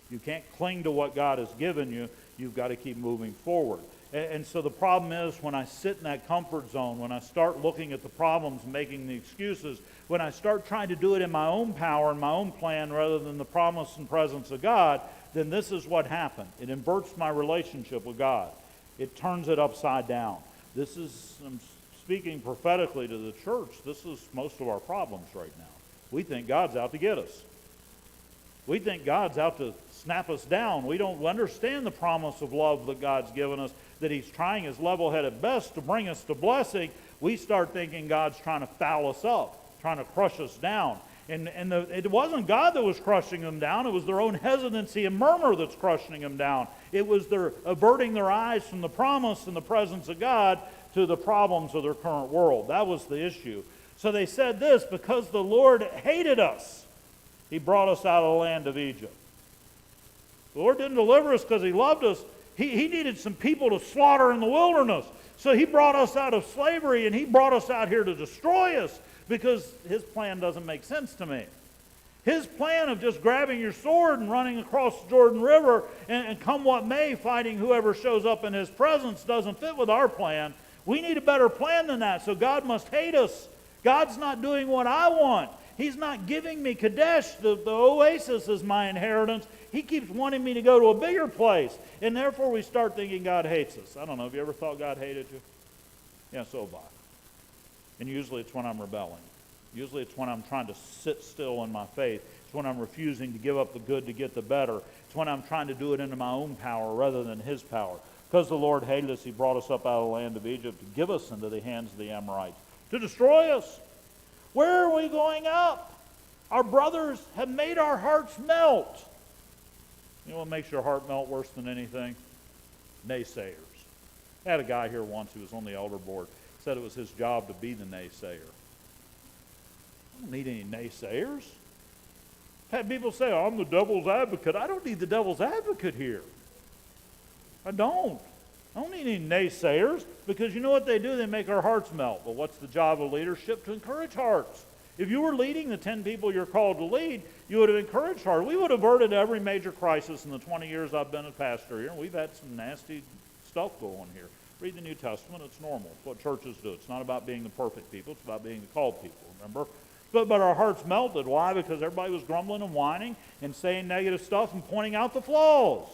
You can't cling to what God has given you. You've got to keep moving forward. And so the problem is when I sit in that comfort zone, when I start looking at the problems and making the excuses, when I start trying to do it in my own power and my own plan rather than the promise and presence of God, then this is what happened. It inverts my relationship with God. It turns it upside down. This is, I'm speaking prophetically to the church, this is most of our problems right now. We think God's out to get us. We think God's out to snap us down. We don't understand the promise of love that God's given us, that He's trying His level-headed best to bring us to blessing. We start thinking God's trying to foul us up, trying to crush us down. It wasn't God that was crushing them down. It was their own hesitancy and murmur that's crushing them down. It was their averting their eyes from the promise and the presence of God to the problems of their current world. That was the issue. So they said this, because the Lord hated us, He brought us out of the land of Egypt. The Lord didn't deliver us because He loved us. He needed some people to slaughter in the wilderness. So He brought us out of slavery, and He brought us out here to destroy us because His plan doesn't make sense to me. His plan of just grabbing your sword and running across the Jordan River and come what may, fighting whoever shows up in His presence doesn't fit with our plan. We need a better plan than that, so God must hate us. God's not doing what I want. He's not giving me Kadesh, the oasis, as my inheritance. He keeps wanting me to go to a bigger place. And therefore we start thinking God hates us. I don't know, have you ever thought God hated you? Yeah, so have I. And usually it's when I'm rebelling. Usually it's when I'm trying to sit still in my faith. It's when I'm refusing to give up the good to get the better. It's when I'm trying to do it into my own power rather than His power. Because the Lord hated us, He brought us up out of the land of Egypt to give us into the hands of the Amorites, to destroy us. Where are we going up? Our brothers have made our hearts melt. You know what makes your heart melt worse than anything? Naysayers. I had a guy here once who was on the elder board, said it was his job to be the naysayer. I don't need any naysayers. I've had people say, oh, I'm the devil's advocate. I don't need the devil's advocate here. I don't need any naysayers, because you know what they do? They make our hearts melt. Well, what's the job of leadership? To encourage hearts. If you were leading the 10 people you're called to lead, you would have encouraged hearts. We would have averted every major crisis in the 20 years I've been a pastor here, and we've had some nasty stuff go on here. Read the New Testament. It's normal. It's what churches do. It's not about being the perfect people. It's about being the called people, remember? But our hearts melted. Why? Because everybody was grumbling and whining and saying negative stuff and pointing out the flaws.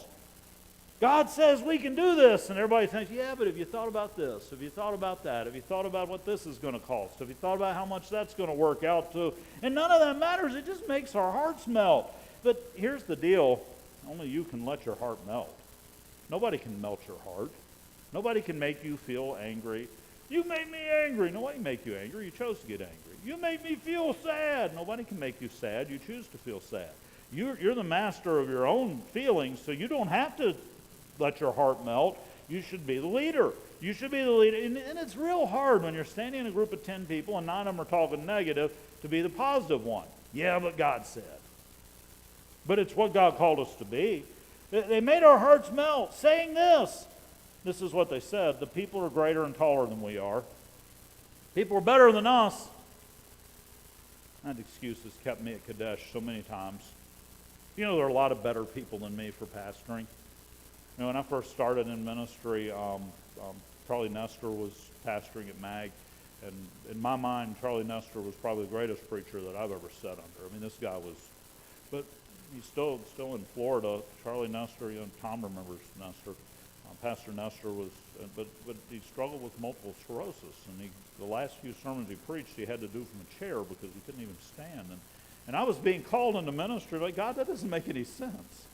God says we can do this, and everybody thinks, yeah, but have you thought about this? Have you thought about that? Have you thought about what this is going to cost? Have you thought about how much that's going to work out to? And none of that matters. It just makes our hearts melt. But here's the deal. Only you can let your heart melt. Nobody can melt your heart. Nobody can make you feel angry. You made me angry. Nobody make you angry. You chose to get angry. You made me feel sad. Nobody can make you sad. You choose to feel sad. You're the master of your own feelings, so you don't have to let your heart melt. You should be the leader. You should be the leader. And it's real hard when you're standing in a group of 10 people and 9 of them are talking negative to be the positive one. Yeah, but God said. But it's what God called us to be. They made our hearts melt saying this. This is what they said. The people are greater and taller than we are. People are better than us. That excuse has kept me at Kadesh so many times. You know, there are a lot of better people than me for pastoring. You know, when I first started in ministry, Charlie Nestor was pastoring at MAG, and in my mind, Charlie Nestor was probably the greatest preacher that I've ever sat under. I mean, this guy was, but he's still in Florida. Charlie Nestor, you know, Tom remembers Nestor. Pastor Nestor was, but he struggled with multiple sclerosis, and the last few sermons he preached, he had to do from a chair because he couldn't even stand. And I was being called into ministry, like, God, that doesn't make any sense.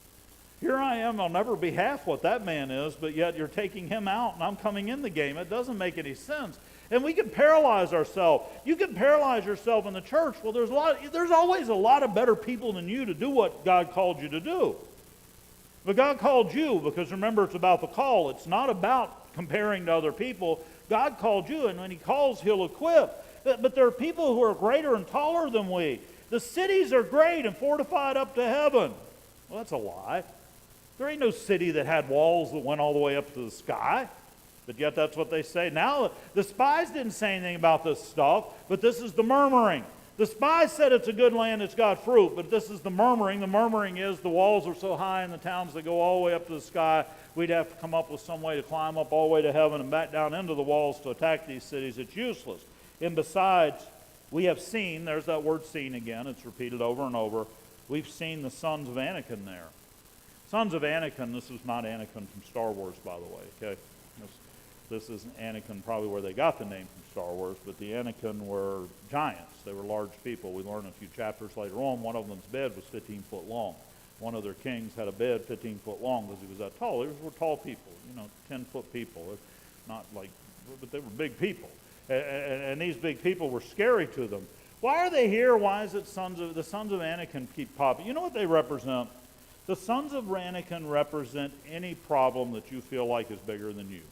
Here I am, I'll never be half what that man is, but yet you're taking him out and I'm coming in the game. It doesn't make any sense. And we can paralyze ourselves. You can paralyze yourself in the church. Well, there's always a lot of better people than you to do what God called you to do. But God called you, because remember, it's about the call. It's not about comparing to other people. God called you, and when He calls, He'll equip. But there are people who are greater and taller than we. The cities are great and fortified up to heaven. Well, that's a lie. There ain't no city that had walls that went all the way up to the sky. But yet that's what they say. Now, the spies didn't say anything about this stuff, but this is the murmuring. The spies said it's a good land, it's got fruit, but this is the murmuring. The murmuring is the walls are so high in the towns that go all the way up to the sky, we'd have to come up with some way to climb up all the way to heaven and back down into the walls to attack these cities. It's useless. And besides, we have seen, there's that word seen again, it's repeated over and over, we've seen the sons of Anakin there. Sons of Anakin, this is not Anakin from Star Wars, by the way, okay? This isn't Anakin probably where they got the name from Star Wars, but the Anakin were giants. They were large people. We learn a few chapters later on, one of them's bed was 15 foot long. One of their kings had a bed 15 foot long because he was that tall. These were tall people, 10-foot people. Not like, but they were big people. And these big people were scary to them. Why are they here? Why is it the sons of Anakin keep popping? You know what they represent? The sons of Anakin represent any problem that you feel like is bigger than you.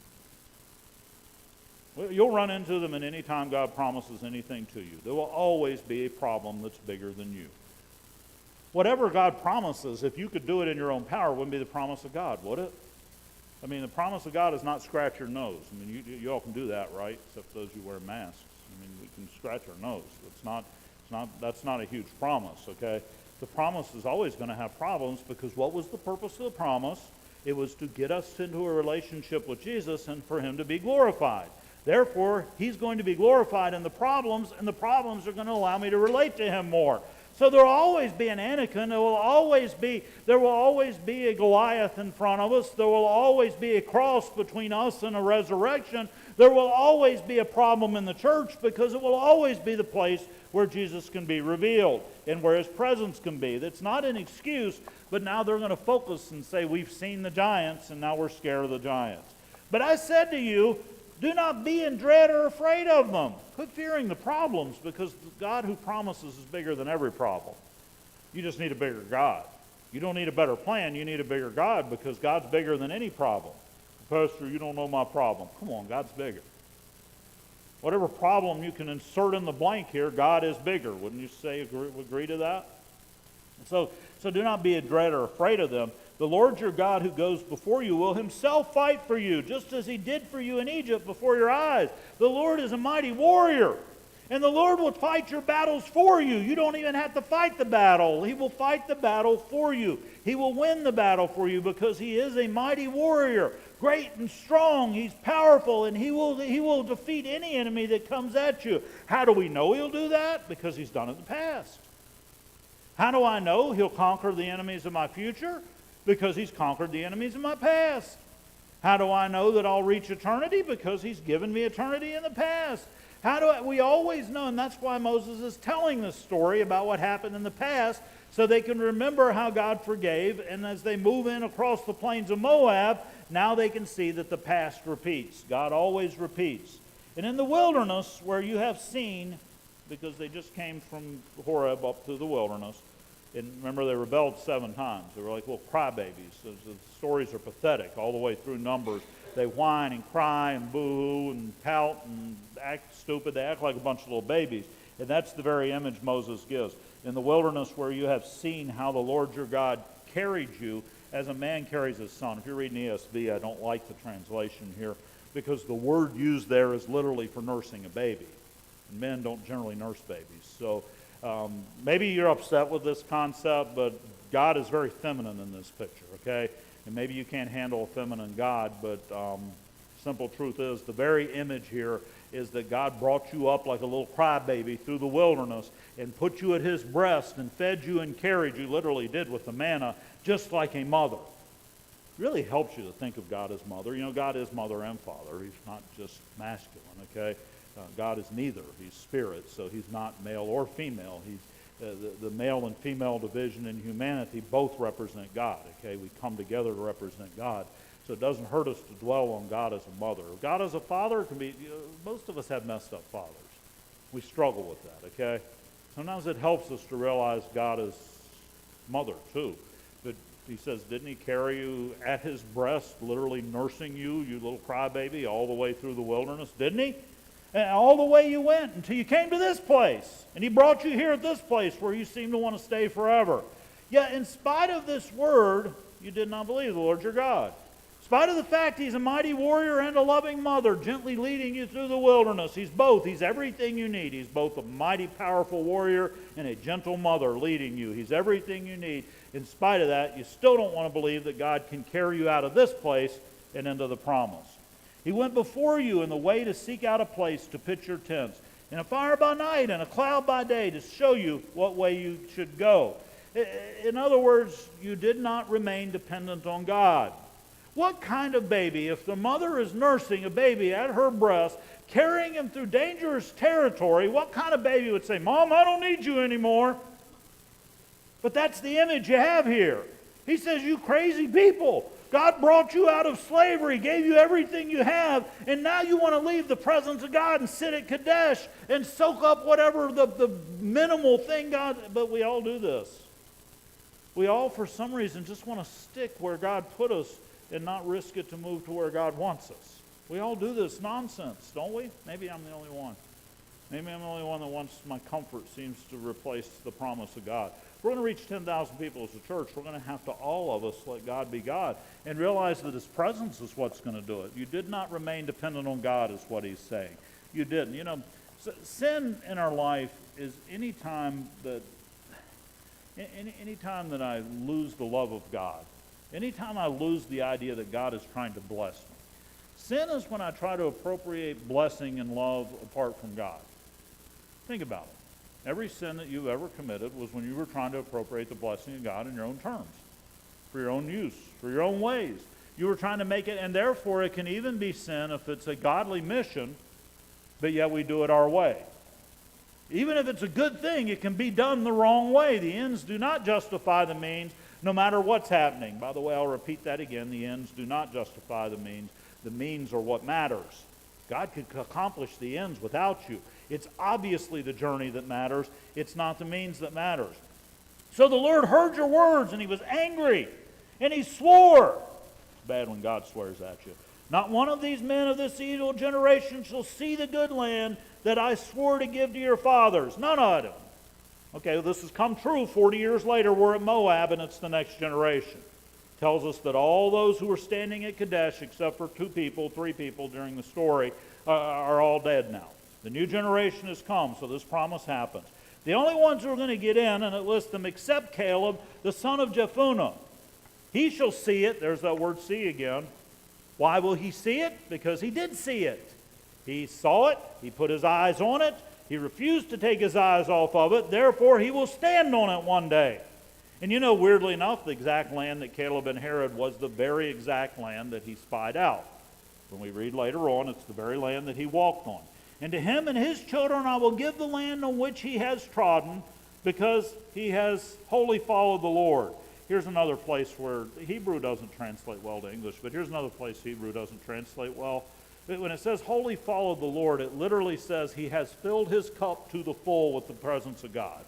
You'll run into them at any time God promises anything to you. There will always be a problem that's bigger than you. Whatever God promises, if you could do it in your own power, it wouldn't be the promise of God, would it? I mean, the promise of God is not scratch your nose. I mean, you all can do that, right? Except those who wear masks. I mean, we can scratch our nose. That's not a huge promise, okay? The promise is always going to have problems, because what was the purpose of the promise? It was to get us into a relationship with Jesus and for Him to be glorified. Therefore, He's going to be glorified in the problems, and the problems are going to allow me to relate to Him more. So there will always be an Anakin. There will always be a Goliath in front of us. There will always be a cross between us and a resurrection. There will always be a problem in the church, because it will always be the place where Jesus can be revealed and where His presence can be. That's not an excuse, but now they're going to focus and say, we've seen the giants and now we're scared of the giants. But I said to you, do not be in dread or afraid of them. Quit fearing the problems, because the God who promises is bigger than every problem. You just need a bigger God. You don't need a better plan. You need a bigger God, because God's bigger than any problem. Pastor, you don't know my problem. Come on, God's bigger. Whatever problem you can insert in the blank here, God is bigger. Wouldn't you say agree to that? So do not be in dread or afraid of them. The Lord your God who goes before you will Himself fight for you, just as He did for you in Egypt before your eyes. The Lord is a mighty warrior, and the Lord will fight your battles for you. You don't even have to fight the battle. He will fight the battle for you. He will win the battle for you, because He is a mighty warrior, great and strong. He's powerful, and He will defeat any enemy that comes at you. How do we know He'll do that? Because He's done it in the past. How do I know He'll conquer the enemies of my future? Because He's conquered the enemies of my past. How do I know that I'll reach eternity? Because He's given me eternity in the past. We always know, and that's why Moses is telling this story about what happened in the past, so they can remember how God forgave, and as they move in across the plains of Moab, now they can see that the past repeats. God always repeats. And in the wilderness, where you have seen, because they just came from Horeb up to the wilderness, and remember, they rebelled 7 times. They were like little crybabies. The stories are pathetic all the way through Numbers. They whine and cry and boo and pout and act stupid. They act like a bunch of little babies. And that's the very image Moses gives. In the wilderness, where you have seen how the Lord your God carried you as a man carries his son. If you're reading ESV, I don't like the translation here, because the word used there is literally for nursing a baby. And men don't generally nurse babies. So maybe you're upset with this concept, but God is very feminine in this picture, okay? And maybe you can't handle a feminine God, but simple truth is, the very image here is that God brought you up like a little crybaby through the wilderness and put you at His breast and fed you and carried you, literally did with the manna, just like a mother. It really helps you to think of God as mother. You know, God is mother and father. He's not just masculine, okay? God is neither. He's spirit, so He's not male or female. He's the male and female division in humanity both represent God. Okay, we come together to represent God. So it doesn't hurt us to dwell on God as a mother. God as a father can be, most of us have messed up fathers. We struggle with that, okay? Sometimes it helps us to realize God is mother too. But he says, didn't he carry you at his breast, literally nursing you, you little crybaby, all the way through the wilderness? Didn't he? And all the way you went until you came to this place. And he brought you here at this place where you seem to want to stay forever. Yet in spite of this word, you did not believe the Lord your God. In spite of the fact he's a mighty warrior and a loving mother, gently leading you through the wilderness. He's both. He's everything you need. He's both a mighty, powerful warrior and a gentle mother leading you. He's everything you need. In spite of that, you still don't want to believe that God can carry you out of this place and into the promise. He went before you in the way to seek out a place to pitch your tents, in a fire by night and a cloud by day to show you what way you should go. In other words, you did not remain dependent on God. What kind of baby, if the mother is nursing a baby at her breast, carrying him through dangerous territory, what kind of baby would say, Mom, I don't need you anymore? But that's the image you have here. He says, you crazy people, God brought you out of slavery, gave you everything you have, and now you want to leave the presence of God and sit at Kadesh and soak up whatever the minimal thing God... But we all do this. We all, for some reason, just want to stick where God put us and not risk it to move to where God wants us. We all do this nonsense, don't we? Maybe I'm the only one. Maybe I'm the only one that wants my comfort seems to replace the promise of God. If we're going to reach 10,000 people as a church, we're going to have to, all of us, let God be God and realize that his presence is what's going to do it. You did not remain dependent on God is what he's saying. You didn't. You know, sin in our life is any time that I lose the love of God, anytime I lose the idea that God is trying to bless me. Sin is when I try to appropriate blessing and love apart from God. Think about it. Every sin that you ever committed was when you were trying to appropriate the blessing of God in your own terms, for your own use, for your own ways. You were trying to make it, and therefore it can even be sin if it's a godly mission, but yet we do it our way. Even if it's a good thing, it can be done the wrong way. The ends do not justify the means, no matter what's happening. By the way, I'll repeat that again. The ends do not justify the means. The means are what matters. God could accomplish the ends without you. It's obviously the journey that matters. It's not the means that matters. So the Lord heard your words, and he was angry, and he swore. It's bad when God swears at you. Not one of these men of this evil generation shall see the good land that I swore to give to your fathers. None of them. Okay, this has come true 40 years later. We're at Moab, and it's the next generation. Tells us that all those who were standing at Kadesh, except for 3 people during the story, are all dead now. The new generation has come, so this promise happens. The only ones who are going to get in, and it lists them, except Caleb, the son of Jephunneh. He shall see it. There's that word see again. Why will he see it? Because he did see it. He saw it. He put his eyes on it. He refused to take his eyes off of it. Therefore, he will stand on it one day. And you know, weirdly enough, the exact land that Caleb inherited was the very exact land that he spied out. When we read later on, it's the very land that he walked on. And to him and his children I will give the land on which he has trodden, because he has wholly followed the Lord. Here's another place where Hebrew doesn't translate well to English, but here's another place Hebrew doesn't translate well. When it says wholly followed the Lord, it literally says he has filled his cup to the full with the presence of God.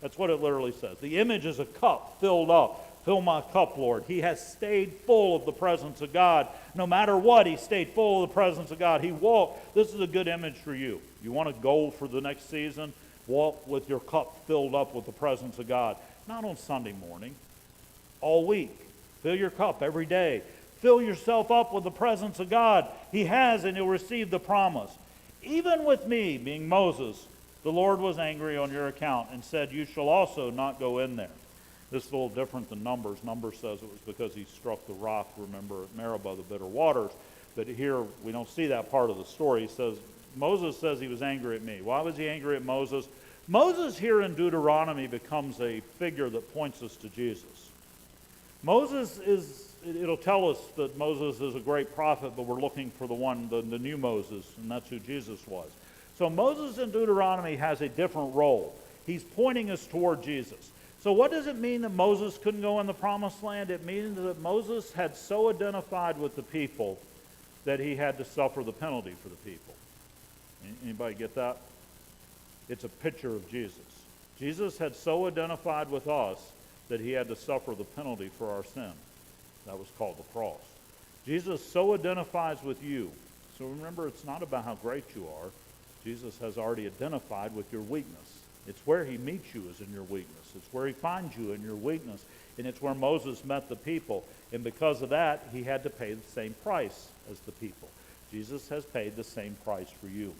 That's what it literally says. The image is a cup filled up. Fill my cup, Lord. He has stayed full of the presence of God. No matter what, he stayed full of the presence of God. He walked. This is a good image for you. You want a goal for the next season? Walk with your cup filled up with the presence of God. Not on Sunday morning. All week. Fill your cup every day. Fill yourself up with the presence of God. He has, and you'll receive the promise. Even with me, being Moses, the Lord was angry on your account and said, you shall also not go in there. This is a little different than Numbers. Numbers says it was because he struck the rock, remember, at Meribah, the bitter waters. But here, we don't see that part of the story. He says, Moses says he was angry at me. Why was he angry at Moses? Moses here in Deuteronomy becomes a figure that points us to Jesus. Moses is, it'll tell us that Moses is a great prophet, but we're looking for the new Moses, and that's who Jesus was. So Moses in Deuteronomy has a different role. He's pointing us toward Jesus. So what does it mean that Moses couldn't go in the promised land? It means that Moses had so identified with the people that he had to suffer the penalty for the people. Anybody get that? It's a picture of Jesus. Jesus had so identified with us that he had to suffer the penalty for our sin. That was called the cross. Jesus so identifies with you. So remember, it's not about how great you are. Jesus has already identified with your weakness. It's where he meets you is in your weakness. It's where he finds you in your weakness. And it's where Moses met the people. And because of that, he had to pay the same price as the people. Jesus has paid the same price for you.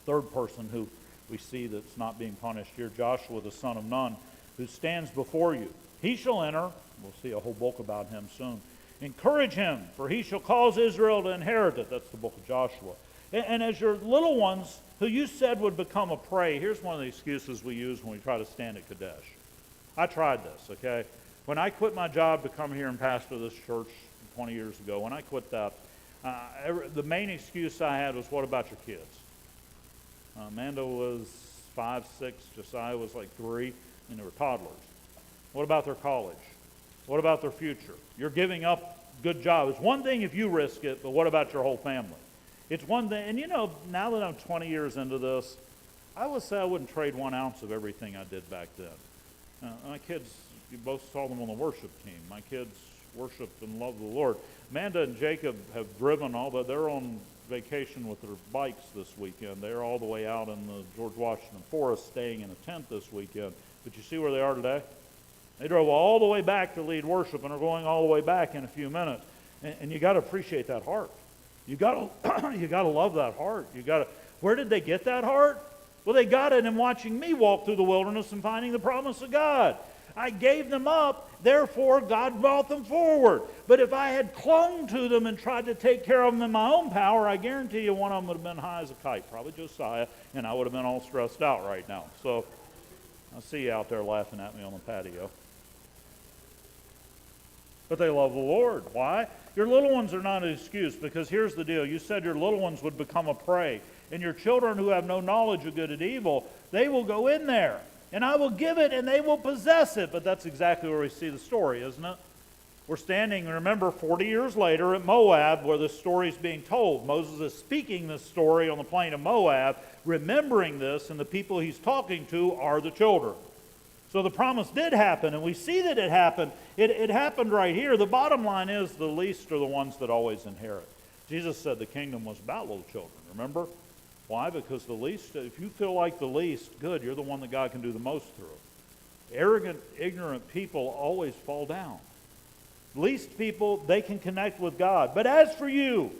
Third person who we see that's not being punished here, Joshua the son of Nun, who stands before you. He shall enter. We'll see a whole book about him soon. Encourage him, for he shall cause Israel to inherit it. That's the book of Joshua. And as your little ones, who you said would become a prey, here's one of the excuses we use when we try to stand at Kadesh. I tried this, okay? When I quit my job to come here and pastor this church 20 years ago, when I quit that, the main excuse I had was, what about your kids? Amanda was 5, 6, Josiah was like 3, and they were toddlers. What about their college? What about their future? You're giving up good job. It's one thing if you risk it, but what about your whole family? It's one thing, and you know, now that I'm 20 years into this, I would say I wouldn't trade 1 ounce of everything I did back then. My kids, you both saw them on the worship team. My kids worshiped and loved the Lord. Amanda and Jacob have driven but they're on vacation with their bikes this weekend. They're all the way out in the George Washington Forest staying in a tent this weekend. But you see where they are today? They drove all the way back to lead worship and are going all the way back in a few minutes. And you got to appreciate that heart. You got to love that heart. Where did they get that heart? Well, they got it in watching me walk through the wilderness and finding the promise of God. I gave them up, therefore God brought them forward. But if I had clung to them and tried to take care of them in my own power, I guarantee you one of them would have been high as a kite, probably Josiah, and I would have been all stressed out right now. So I see you out there laughing at me on the patio. But they love the Lord. Why? Your little ones are not an excuse, because here's the deal. You said your little ones would become a prey. And your children who have no knowledge of good and evil, they will go in there. And I will give it, and they will possess it. But that's exactly where we see the story, isn't it? We're standing, remember, 40 years later at Moab, where this story is being told. Moses is speaking this story on the plain of Moab, remembering this, and the people he's talking to are the children. So the promise did happen, and we see that it happened. It happened right here. The bottom line is the least are the ones that always inherit. Jesus said the kingdom was about little children, remember? Why? Because the least, if you feel like the least, good, you're the one that God can do the most through. Arrogant, ignorant people always fall down. Least people, they can connect with God. But as for you,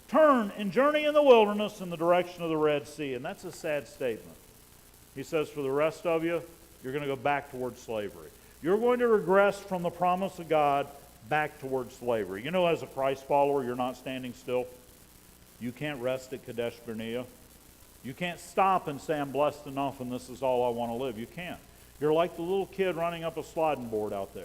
turn and journey in the wilderness in the direction of the Red Sea. And that's a sad statement. He says, for the rest of you, you're going to go back towards slavery. You're going to regress from the promise of God back towards slavery. You know, as a Christ follower, you're not standing still. You can't rest at Kadesh Barnea. You can't stop and say, I'm blessed enough and this is all I want to live. You can't. You're like the little kid running up a sliding board out there.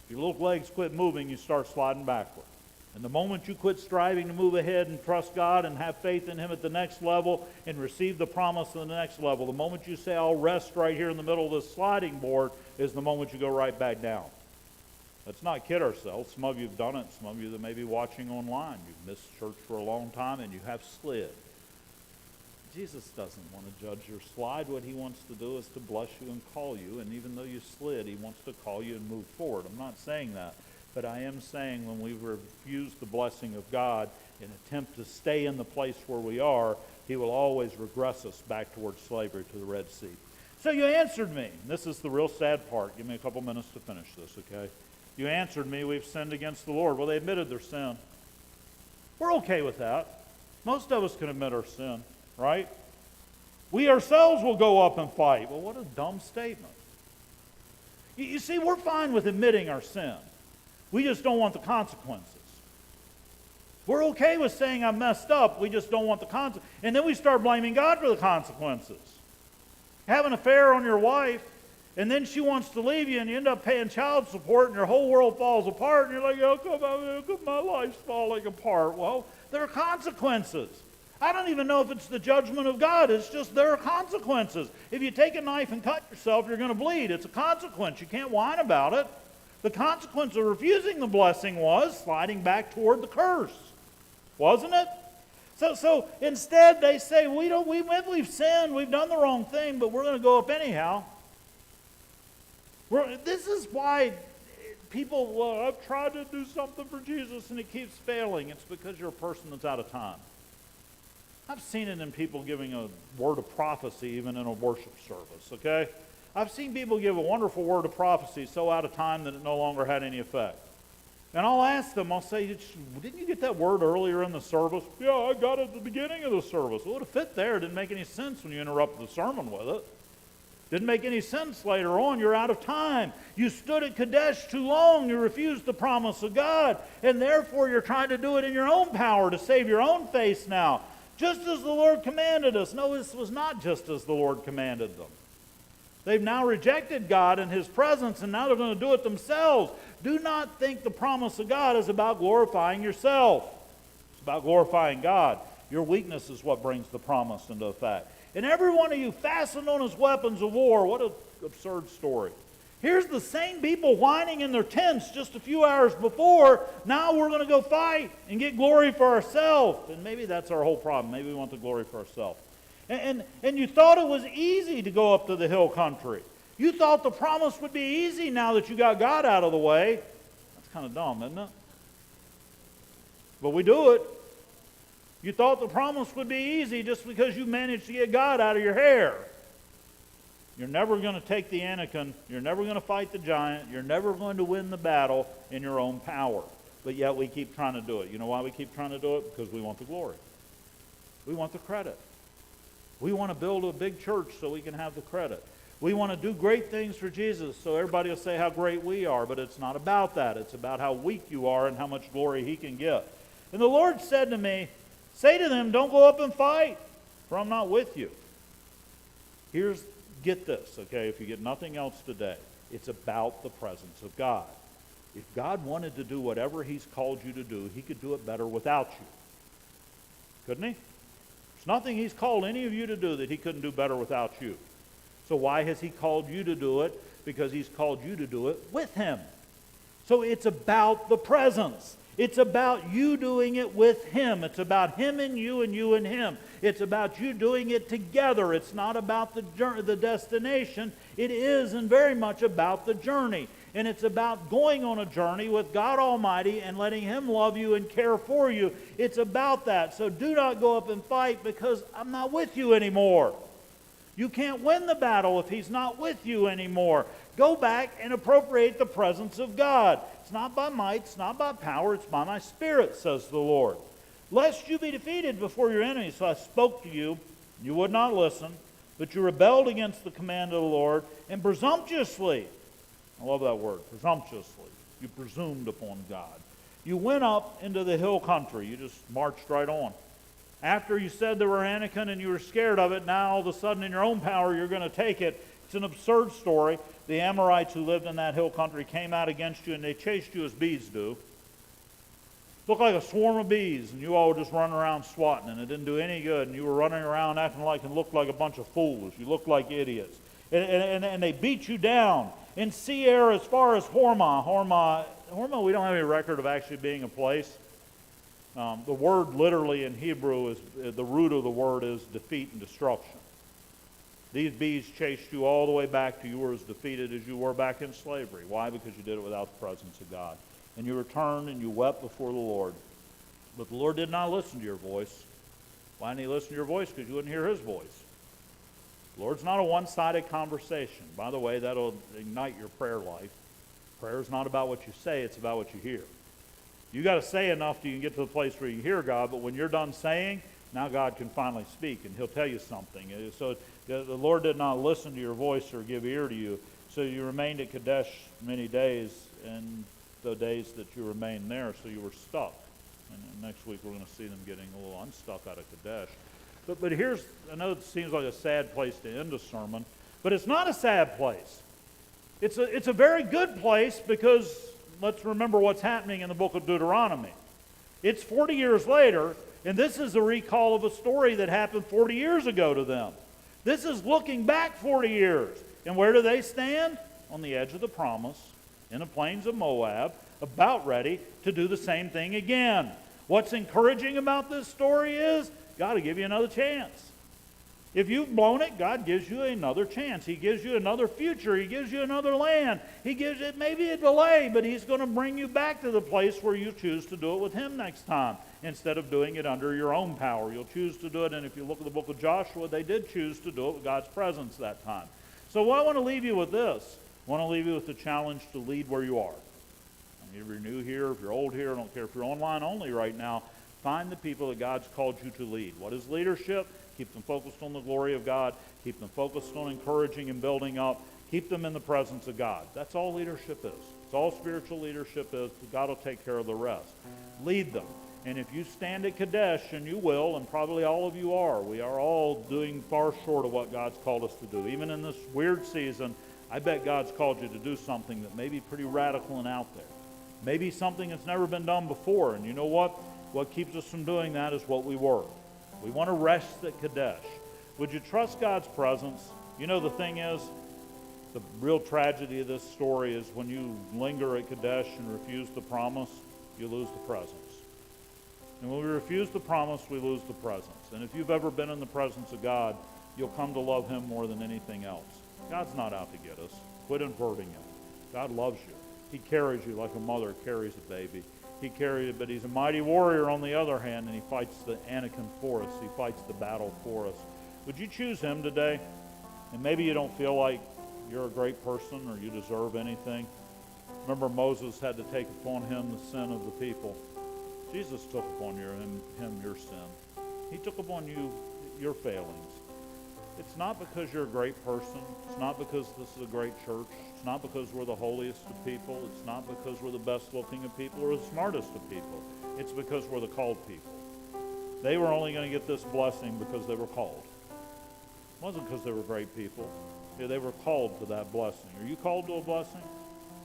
If your little legs quit moving, you start sliding backward. And the moment you quit striving to move ahead and trust God and have faith in Him at the next level and receive the promise of the next level, the moment you say, I'll rest right here in the middle of this sliding board, is the moment you go right back down. Let's not kid ourselves. Some of you have done it. Some of you that may be watching online, you've missed church for a long time and you have slid. Jesus doesn't want to judge your slide. What He wants to do is to bless you and call you. And even though you slid, He wants to call you and move forward. I'm not saying that. But I am saying when we refuse the blessing of God and attempt to stay in the place where we are, He will always regress us back towards slavery to the Red Sea. So you answered me. This is the real sad part. Give me a couple minutes to finish this, okay? You answered me, we've sinned against the Lord. Well, they admitted their sin. We're okay with that. Most of us can admit our sin, right? We ourselves will go up and fight. Well, what a dumb statement. You see, we're fine with admitting our sin. We just don't want the consequences. We're okay with saying I messed up. We just don't want the consequences. And then we start blaming God for the consequences. Have an affair on your wife, and then she wants to leave you, and you end up paying child support, and your whole world falls apart, and you're like, how come my life's falling apart? Well, there are consequences. I don't even know if it's the judgment of God. It's just there are consequences. If you take a knife and cut yourself, you're going to bleed. It's a consequence. You can't whine about it. The consequence of refusing the blessing was sliding back toward the curse. Wasn't it? So instead they say, we've sinned, we've done the wrong thing, but we're going to go up anyhow. This is why people, well, I've tried to do something for Jesus and it keeps failing. It's because you're a person that's out of time. I've seen it in people giving a word of prophecy even in a worship service, okay? I've seen people give a wonderful word of prophecy so out of time that it no longer had any effect. And I'll ask them, I'll say, didn't you get that word earlier in the service? Yeah, I got it at the beginning of the service. Well, it would have fit there. It didn't make any sense when you interrupted the sermon with it. Didn't make any sense later on. You're out of time. You stood at Kadesh too long. You refused the promise of God. And therefore, you're trying to do it in your own power to save your own face now. Just as the Lord commanded us. No, this was not just as the Lord commanded them. They've now rejected God and His presence, and now they're going to do it themselves. Do not think the promise of God is about glorifying yourself. It's about glorifying God. Your weakness is what brings the promise into effect. And every one of you fastened on his weapons of war. What an absurd story. Here's the same people whining in their tents just a few hours before. Now we're going to go fight and get glory for ourselves. And maybe that's our whole problem. Maybe we want the glory for ourselves. And you thought it was easy to go up to the hill country. You thought the promise would be easy now that you got God out of the way. That's kind of dumb, isn't it? But we do it. You thought the promise would be easy just because you managed to get God out of your hair. You're never going to take the Anakin. You're never going to fight the giant. You're never going to win the battle in your own power. But yet we keep trying to do it. You know why we keep trying to do it? Because we want the glory. We want the credit. We want to build a big church so we can have the credit. We want to do great things for Jesus so everybody will say how great we are. But it's not about that. It's about how weak you are and how much glory He can get. And the Lord said to me, say to them, don't go up and fight, for I'm not with you. Get this, okay, if you get nothing else today, it's about the presence of God. If God wanted to do whatever He's called you to do, He could do it better without you. Couldn't He? There's nothing He's called any of you to do that He couldn't do better without you. So why has He called you to do it? Because He's called you to do it with Him. So it's about the presence. It's about you doing it with Him. It's about Him and you and Him. It's about you doing it together. It's not about the destination. It is and very much about the journey. And it's about going on a journey with God Almighty and letting Him love you and care for you. It's about that. So do not go up and fight because I'm not with you anymore. You can't win the battle if He's not with you anymore. Go back and appropriate the presence of God. It's not by might, it's not by power, it's by my Spirit, says the Lord. Lest you be defeated before your enemies. So I spoke to you, you would not listen, but you rebelled against the command of the Lord, and presumptuously, I love that word, presumptuously, you presumed upon God. You went up into the hill country. You just marched right on. After you said there were Anakin and you were scared of it, now all of a sudden in your own power you're going to take it. It's an absurd story. The Amorites who lived in that hill country came out against you and they chased you as bees do. Looked like a swarm of bees and you all were just running around swatting and it didn't do any good. And you were running around acting like and looked like a bunch of fools. You looked like idiots. And they beat you down. In Seir as far as Hormah, we don't have any record of actually being a place. The word literally in Hebrew is, the root of the word is defeat and destruction. These bees chased you all the way back to you were as defeated as you were back in slavery. Why? Because you did it without the presence of God. And you returned and you wept before the Lord. But the Lord did not listen to your voice. Why didn't He listen to your voice? Because you wouldn't hear His voice. The Lord's not a one-sided conversation. By the way, that'll ignite your prayer life. Prayer is not about what you say, it's about what you hear. You got to say enough till you can get to the place where you hear God, but when you're done saying, now God can finally speak and He'll tell you something. So the Lord did not listen to your voice or give ear to you. So you remained at Kadesh many days, and the days that you remained there, so you were stuck. And next week we're going to see them getting a little unstuck out of Kadesh. But here's, I know it seems like a sad place to end a sermon, but it's not a sad place. It's a very good place because let's remember what's happening in the book of Deuteronomy. It's 40 years later, And this is a recall of a story that happened 40 years ago to them. This is looking back 40 years. And where do they stand? On the edge of the promise, in the plains of Moab, about ready to do the same thing again. What's encouraging about this story is God will give you another chance. If you've blown it, God gives you another chance. He gives you another future. He gives you another land. He gives it maybe a delay, but He's going to bring you back to the place where you choose to do it with Him next time instead of doing it under your own power. You'll choose to do it, and if you look at the book of Joshua, they did choose to do it with God's presence that time. So what I want to leave you with this. I want to leave you with the challenge to lead where you are. If you're new here, if you're old here, I don't care if you're online only right now, find the people that God's called you to lead. What is leadership? Keep them focused on the glory of God. Keep them focused on encouraging and building up. Keep them in the presence of God. That's all leadership is. It's all spiritual leadership is. God will take care of the rest. Lead them. And if you stand at Kadesh, and you will, and probably all of you are, we are all doing far short of what God's called us to do. Even in this weird season, I bet God's called you to do something that may be pretty radical and out there. Maybe something that's never been done before. And you know what? What keeps us from doing that is what we were. We want to rest at Kadesh. Would you trust God's presence? You know, the thing is, the real tragedy of this story is when you linger at Kadesh and refuse the promise, you lose the presence. And when we refuse the promise, we lose the presence. And if you've ever been in the presence of God, you'll come to love Him more than anything else. God's not out to get us. Quit inverting Him. God loves you. He carries you like a mother carries a baby. He carried it, but He's a mighty warrior on the other hand, and He fights the Anakim for us. He fights the battle for us. Would you choose Him today? And maybe you don't feel like you're a great person or you deserve anything. Remember, Moses had to take upon him the sin of the people. Jesus took upon him your sin. He took upon you your failings. It's not because you're a great person. It's not because this is a great church. It's not because we're the holiest of people. It's not because we're the best looking of people or the smartest of people. It's because we're the called people. They were only going to get this blessing because they were called. It wasn't because they were great people. Yeah, they were called to that blessing. Are you called to a blessing?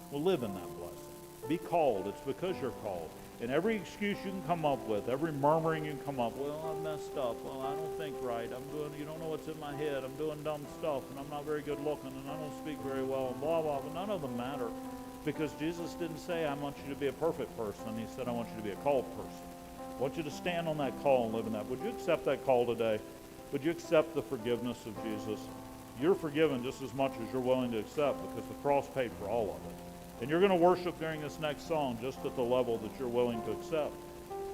Well, live in that blessing. Be called. It's because you're called. And every excuse you can come up with, every murmuring you can come up with, well, I messed up. Well, I don't think right. You don't know what's in my head. I'm doing dumb stuff, and I'm not very good looking, and I don't speak very well, and blah, blah, but none of them matter. Because Jesus didn't say, I want you to be a perfect person. He said, I want you to be a called person. I want you to stand on that call and live in that. Would you accept that call today? Would you accept the forgiveness of Jesus? You're forgiven just as much as you're willing to accept because the cross paid for all of it. And you're going to worship during this next song just at the level that you're willing to accept.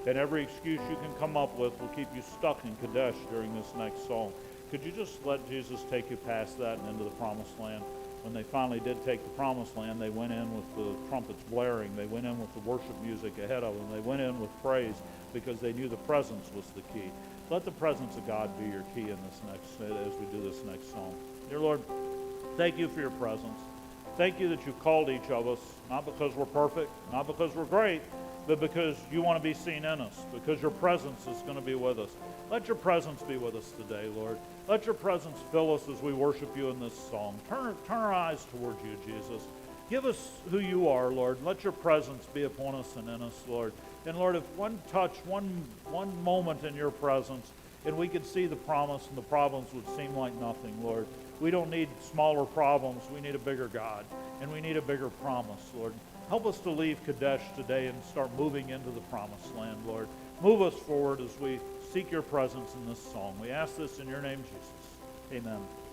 And every excuse you can come up with will keep you stuck in Kadesh during this next song. Could you just let Jesus take you past that and into the promised land? When they finally did take the promised land, they went in with the trumpets blaring. They went in with the worship music ahead of them. They went in with praise because they knew the presence was the key. Let the presence of God be your key in this as we do this next song. Dear Lord, thank you for your presence. Thank you that you've called each of us, not because we're perfect, not because we're great, but because you want to be seen in us, because your presence is going to be with us. Let your presence be with us today, Lord. Let your presence fill us as we worship you in this song. Turn our eyes towards you, Jesus. Give us who you are, Lord. Let your presence be upon us and in us, Lord. And Lord, if one touch, one moment in your presence, and we could see the promise and the problems would seem like nothing, Lord. We don't need smaller problems. We need a bigger God, and we need a bigger promise, Lord. Help us to leave Kadesh today and start moving into the promised land, Lord. Move us forward as we seek your presence in this song. We ask this in your name, Jesus. Amen.